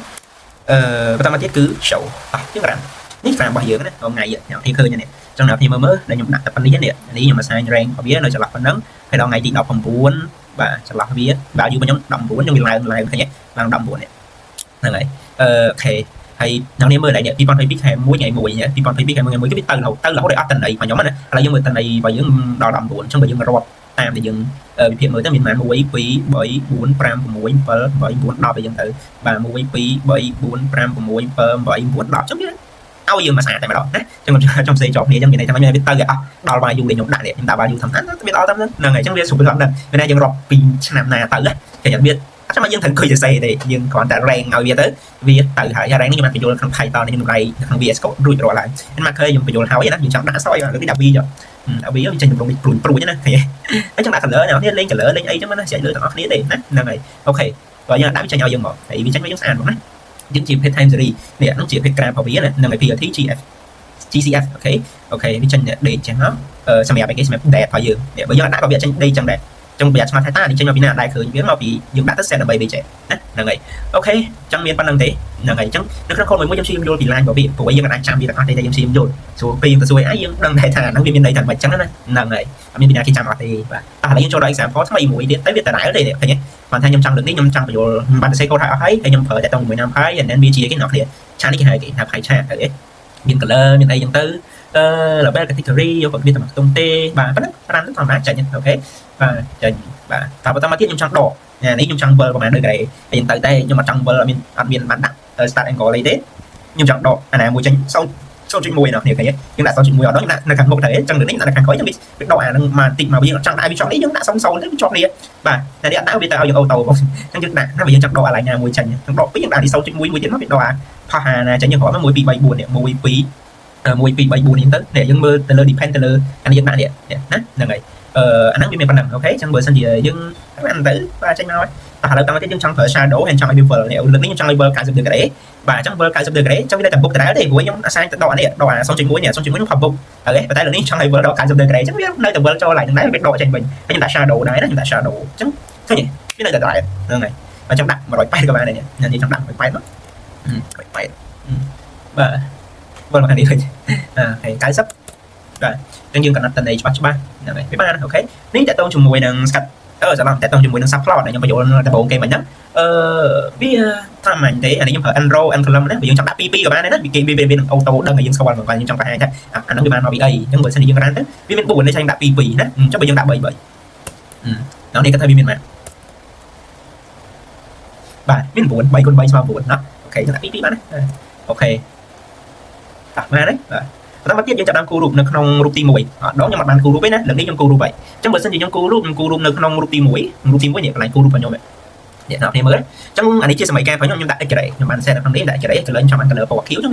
A: បន្តមកទៀតគឺ show អស់យើងរ៉ាំនេះ frame របស់យើងណាថ្ងៃខ្ញុំឃើញនេះចឹងអ្នកខ្ញុំមើលដែលខ្ញុំដាក់តែប៉ុណ្្នេះនេះខ្ញុំអាសាញ rank របស់វានៅចន្លោះប៉ុណ្ណឹងហើយដល់ថ្ងៃទី19បាទចន្លោះវា value របស់ខ្ញុំ19ខ្ញុំវាឡើងឃើញឡើង19នេះហ្នឹងហើយអូខេហើយអ្នកនេះមើលដែរនេះ2022ខែ1ថ្ងៃ1 2022ខែ1ថ្ងៃ1គឺវាទៅរហូតដល់អត់តន័យរបស់ខ្ញុំណាឥឡូវយើងមើលតន័យរបស់យើងដល់19អញ្ចឹងបើយើងរាប់តាមដែលយើងវិភាគមើលទៅមានប្រហែល1 2 3 4 5 6 7 8 9 10អញ្ចឹងទៅបាទ1 2 3 4 5 6 7 8 9 10អញ្ចឹងឲ្យយើងមកស្អាតតែម្ដងណាអញ្ចឹងខ្ញុំសេចប់គ្នាអញ្ចឹងមានន័យថាខ្ញុំវាទៅដល់ value ដែលខ្ញុំដាក់នេះខ្ញុំដាក់ value ធម្មតាវាដល់តាមហ្នឹងហើយអញ្ចឹងវាសុខភាពដល់មានតែយើងរាប់ពីឆ្នាំណាទៅគេញ៉ាំវាអត់ចាំយើងត្រូវឃើញសរសេរទេយើងគ្រាន់តែ rank ឲ្យវាទៅវាទៅហើយ rank នេះខ្ញុំបានបញ្ចូលក្នុង Python នេះខ្ញុំរៃក្នុង VS Code រួចរាល់ហើយហ្នឹងមកឃើញខ្ញុំបញ្ចូលហើយណាយើងចង់ដាក់សយលើនេះដាក់ V ចុះដាក់ V វាចេញតម្រងនេះព្រួយណាឃើញអញ្ចឹងដាក់ color អ្នកនេះលេង color លេងអីចឹងណាស្រេចលើទាំងអស់គ្នាទេណាហ្នឹងហើយអូខេបើយើងដាក់វាចេញឲ្យយើងមកហើយវាចេញមកយើងស្អាតមកណាយើងជា page time series នេះហ្នឹងជា page graph របស់វាណាហ្នឹងហើយ PRT GCF អូខេវាចេញ date ចឹងមកសម្រាប់ package សម្រាប់ date របស់យើងនេះបើយើងដាក់ក៏វាចេញ date ចឹងដែរចឹងប្រយ័ត្នស្មាត់ថាតានេះចេញមកពីណាដែរឃើញវាមកពីយើងដាក់ទៅ set ដើម្បីវាចេះណាហ្នឹងហើយអូខេចឹងមានប៉ុណ្្នឹងទេហ្នឹងហើយចឹងនៅក្នុង code មួយខ្ញុំជិះយល់ពី line របស់វាព្រោះយើងអាចចាំវាទាំងអស់ទេតែយើងជិះយល់សួរពេលយើងទៅសួរអីយើងដឹងតែថាហ្នឹងវាមានន័យថាមិនចឹងណាហ្នឹងហើយអត់មានពីណាគេចាំអត់ទេបាទតែឥឡូវយើងចូលដល់ example ថ្មីមួយទៀតតែវាដដែលទេឃើញទេគាត់ថាខ្ញុំចង់លើកនេះខ្ញុំចង់បញ្យល់បានទៅសេ code ឲ្យអស់ហើយខ្ញុំប្រើតែតជាមួយ NumPy and then វាជាគេអ្នកគ្នាឆាតនេះគេហៅគេថា Py chat ទៅមាន color មានអីចឹងទៅlabel category យកគាត់មានតែខ្ទង់ទេបាទប៉ុណ្ណឹង5ធម្មតាចាញ់អូខេបាទចាញ់បាទតែបន្តមកទៀតខ្ញុំចង់ដកនេះខ្ញុំចង់ build ប្រហែលដូចគេហើយទៅតែខ្ញុំអត់ចង់ build អត់មានបានដាក់ start angle អីទេខ្ញុំចង់ដកអាណាមួយចេញ0.1នោះគ្នាឃើញយើងដាក់0.1អត់ដល់ដាក់នៅខាងមុខតែអញ្ចឹងនេះដាក់ខាងក្រោយយើងវាដកអានឹងមកតិចមកវាអត់ចង់ដាក់វាជាប់នេះយើងដាក់0.0ទៅវាជាប់នេះបាទតែនេះអត់ដាក់វាទៅឲ្យយើងអូតូបងអញ្ចឹងយើងដាក់ណាបើយើងចង់ដកអាឡៃណាមួយចេញយើងដកពីយើងដាក់នេះ0.1មួយទៀតមកវាដកអាផុសអាណាចេញយើងគ្រាន់1 2 3 4នេះ1 2 1 2 3 4នេះទៅនេះយើងមើលទៅលើ depend ទៅលើអានេះយើងដាក់នេះណាហ្នឹងហើយអាហ្នឹងវាមានប៉ុណ្ណឹងអូខេអញ្ចឹងបើសិនជាយើងបានទៅបាទចេញមកហើយតែឥឡូវតាមទៀតយើងចង់ប្រើ shadow ហើយចង់ឲ្យវា vill នេះលើកនេះខ្ញុំចង់ឲ្យ vill 90 degree បាទអញ្ចឹង vill 90 degree អញ្ចឹងវាតែបុកដដែលទេព្រោះខ្ញុំអាសាញទៅដកអានេះដកអា 0.1 នេះ 0.1 ខ្ញុំផុសបុកអូខេតែលើកនេះចង់ឲ្យ vill ដក90 degree អញ្ចឹងវានៅតែ vill ចូលឡើងហ្នឹងដែរវាដកចេញវិញហើយខ្ញុំដាក់ shadow ដែរណាខ្ញុំដាក់ shadow អញ្ចឹងឃើញវានៅតែដដែលហ្នឹងហើយអញ្ចឹងដាក់180ក៏បានដែរនេះចង់ដាក់180មក180បាទvill មកខាងនេះឃើញអូខេ90បាទអញ្ចឹងយើងកំណត់តន័យច្បាស់ហ្នឹងហើយវាបានអូខេនេះតើតងជាមួយនឹងស្កាត់ចាំតែតោះជាមួយនឹង subplot ដែលខ្ញុំបញ្យល់ដំបូងគេមិញហ្នឹងវាធម្មតាទេអានេះខ្ញុំប្រើ enroll and column ណាបើយើងចង់ដាក់2ក៏បានដែរណាគេវានឹងអូតូដឹងឲ្យយើងស្គាល់មកយើងចង់បង្ហាញថាអាហ្នឹងវាបានមកពីអីអញ្ចឹងបើសិនជាយើងរ៉ានទៅវាមាន4នេះខ្ញុំដាក់2ណាអញ្ចឹងបើយើងដាក់3ដល់នេះគាត់ថាវាមានម៉ាបាទមាន9 3 × 3 ស្មើ9ណាអូខេយើងដាក់2បានណាអូខេតាបានហើយបាទ បន្តមកទៀតយើងចាប់ដើមគូររូបនៅក្នុងរូបទី1ដងខ្ញុំអត់បានគូររូបទេណាលើកនេះខ្ញុំគូររូបហើយអញ្ចឹងបើសិនជាខ្ញុំគូររូបនៅក្នុងរូបទី1នេះកន្លែងគូររូបរបស់ខ្ញុំអ្នកនរគ្នាមើលអញ្ចឹងអានេះជាសម័យកាលរបស់ខ្ញុំដាក់ X-ray ខ្ញុំបាន set នៅក្នុងនេះដាក់ X-ray color ខ្ញុំបាន color ពណ៌ខៀវអញ្ចឹង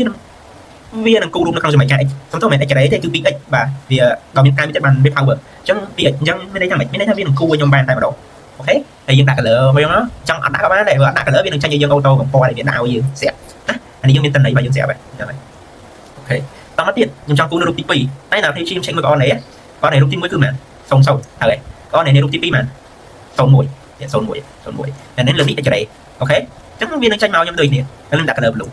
A: វានឹងគូររូបនៅក្នុងសម័យកាល X សំទោសមិន X-ray ទេគឺ 2X បាទវាដល់មានការមានតែបានវា power អញ្ចឹង 2X អញ្ចឹងមានន័យថាម៉េចមានន័យថាវានឹងគូរឲ្យខ្ញុំបានតែម្ដងអូខេហើយយើងដាក់ color មកយើងចង់អត់ដាក់ក៏បានដែរបើអត់ដាក់ color វានឹងចាញ់ឲ្យយើងអូតូកំពណ៌ដែលវាដាក់ឲ្យយើងស្រាប់ណាអានេះយើងមានតន័យរបស់យើងស្រាប់ហើយអញ្ចឹងហើយអូខេតមកទៀតខ្ញុំចង់គូរនៅរូបទី2តែណាខ្ញុំ check មើលអននេះរូបទី1គឺមែន00ហើយអននេះរូបទី2មែន01តែនេះលើនេះ X-ray អូខេអញ្ចឹងវានឹងចាញ់មកខ្ញុំដូចគ្នាហើយខ្ញុំដាក់ color blue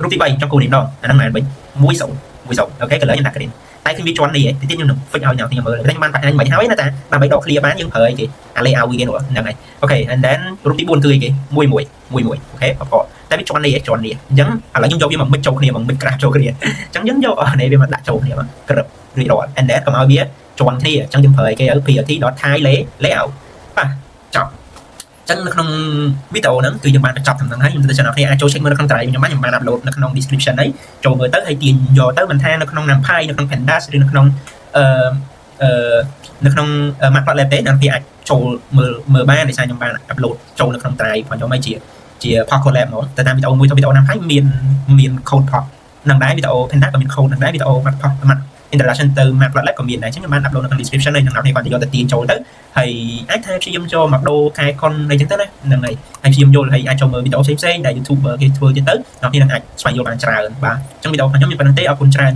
A: រូបទី3ចង់គូរនេះម្ដងអាហ្នឹងមែនវិញ10អូខេ color ខ្ញុំដាក់ green តែគឺវាជន់នេះឯងទីទៀតខ្ញុំនឹង fix ឲ្យអ្នកទាំងមើលតែខ្ញុំបានបញ្ហាមិនហើយណាតាដើម្បីដក clear បានយើងប្រើអីគេអា layout វាហ្នឹងហើយអូខេ and then រូបទី4គឺអីគេ11អូខេបកតែវាជន់នេះអញ្ចឹងឥឡូវខ្ញុំយកវាមកមិចចូលគ្នាមកមិច crash ចូលគ្នាអញ្ចឹងយើងយកនេះវាមកដាក់ចូលគ្នាមកក្រឹបរួចរាល់ and then កុំឲ្យវាជន់គ្នាអញ្ចឹងយើងប្រើអីគេ prt.tile layout បាទចប់ចឹងនៅក្នុងវីដេអូហ្នឹងគឺយើងបានបញ្ចប់តាមហ្នឹងហើយខ្ញុំទៅអ្នកនរគ្នាអាចចូល check មើលនៅក្នុង Drive ខ្ញុំបាន upload នៅក្នុង description ហ្នឹងចូលមើលទៅហើយទាញយកទៅមិនថានៅក្នុង NumPy នៅក្នុង Pandas ឬនៅក្នុងនៅក្នុង Matplotlib ទេអ្នកនរគ្នាអាចចូលមើលបានដោយសារខ្ញុំបាន upload ចូលនៅក្នុង Drive របស់ខ្ញុំហើយជា Pocolab ហ្មងតែតាមវីដេអូមួយទៅវីដេអូ NumPy មាន code pop នឹងដែរវីដេអូ Pandas ក៏មាន code នឹងដែរវីដេអូ introduction ទៅ Matplotlib ក៏មានដែរអញ្ចឹងខ្ញុំបាន upload នៅក្នុង description ហើយអ្នកនរគ្នាគាត់ទៅយកទៅទាញចូលទៅហើយអាចថាព្យាយាមចូលមកដូរកែកុនអីចឹងទៅណាហ្នឹងហើយព្យាយាមយល់ហើយអាចចូលមើលវីដេអូផ្សេងៗដែល YouTuber គេធ្វើទៀតទៅអ្នកនរគ្នានឹងអាចស្វែងយល់បានច្រើនបាទអញ្ចឹងវីដេអូរបស់ខ្ញុំមានប៉ុណ្្នឹងទេអរគុណច្រើន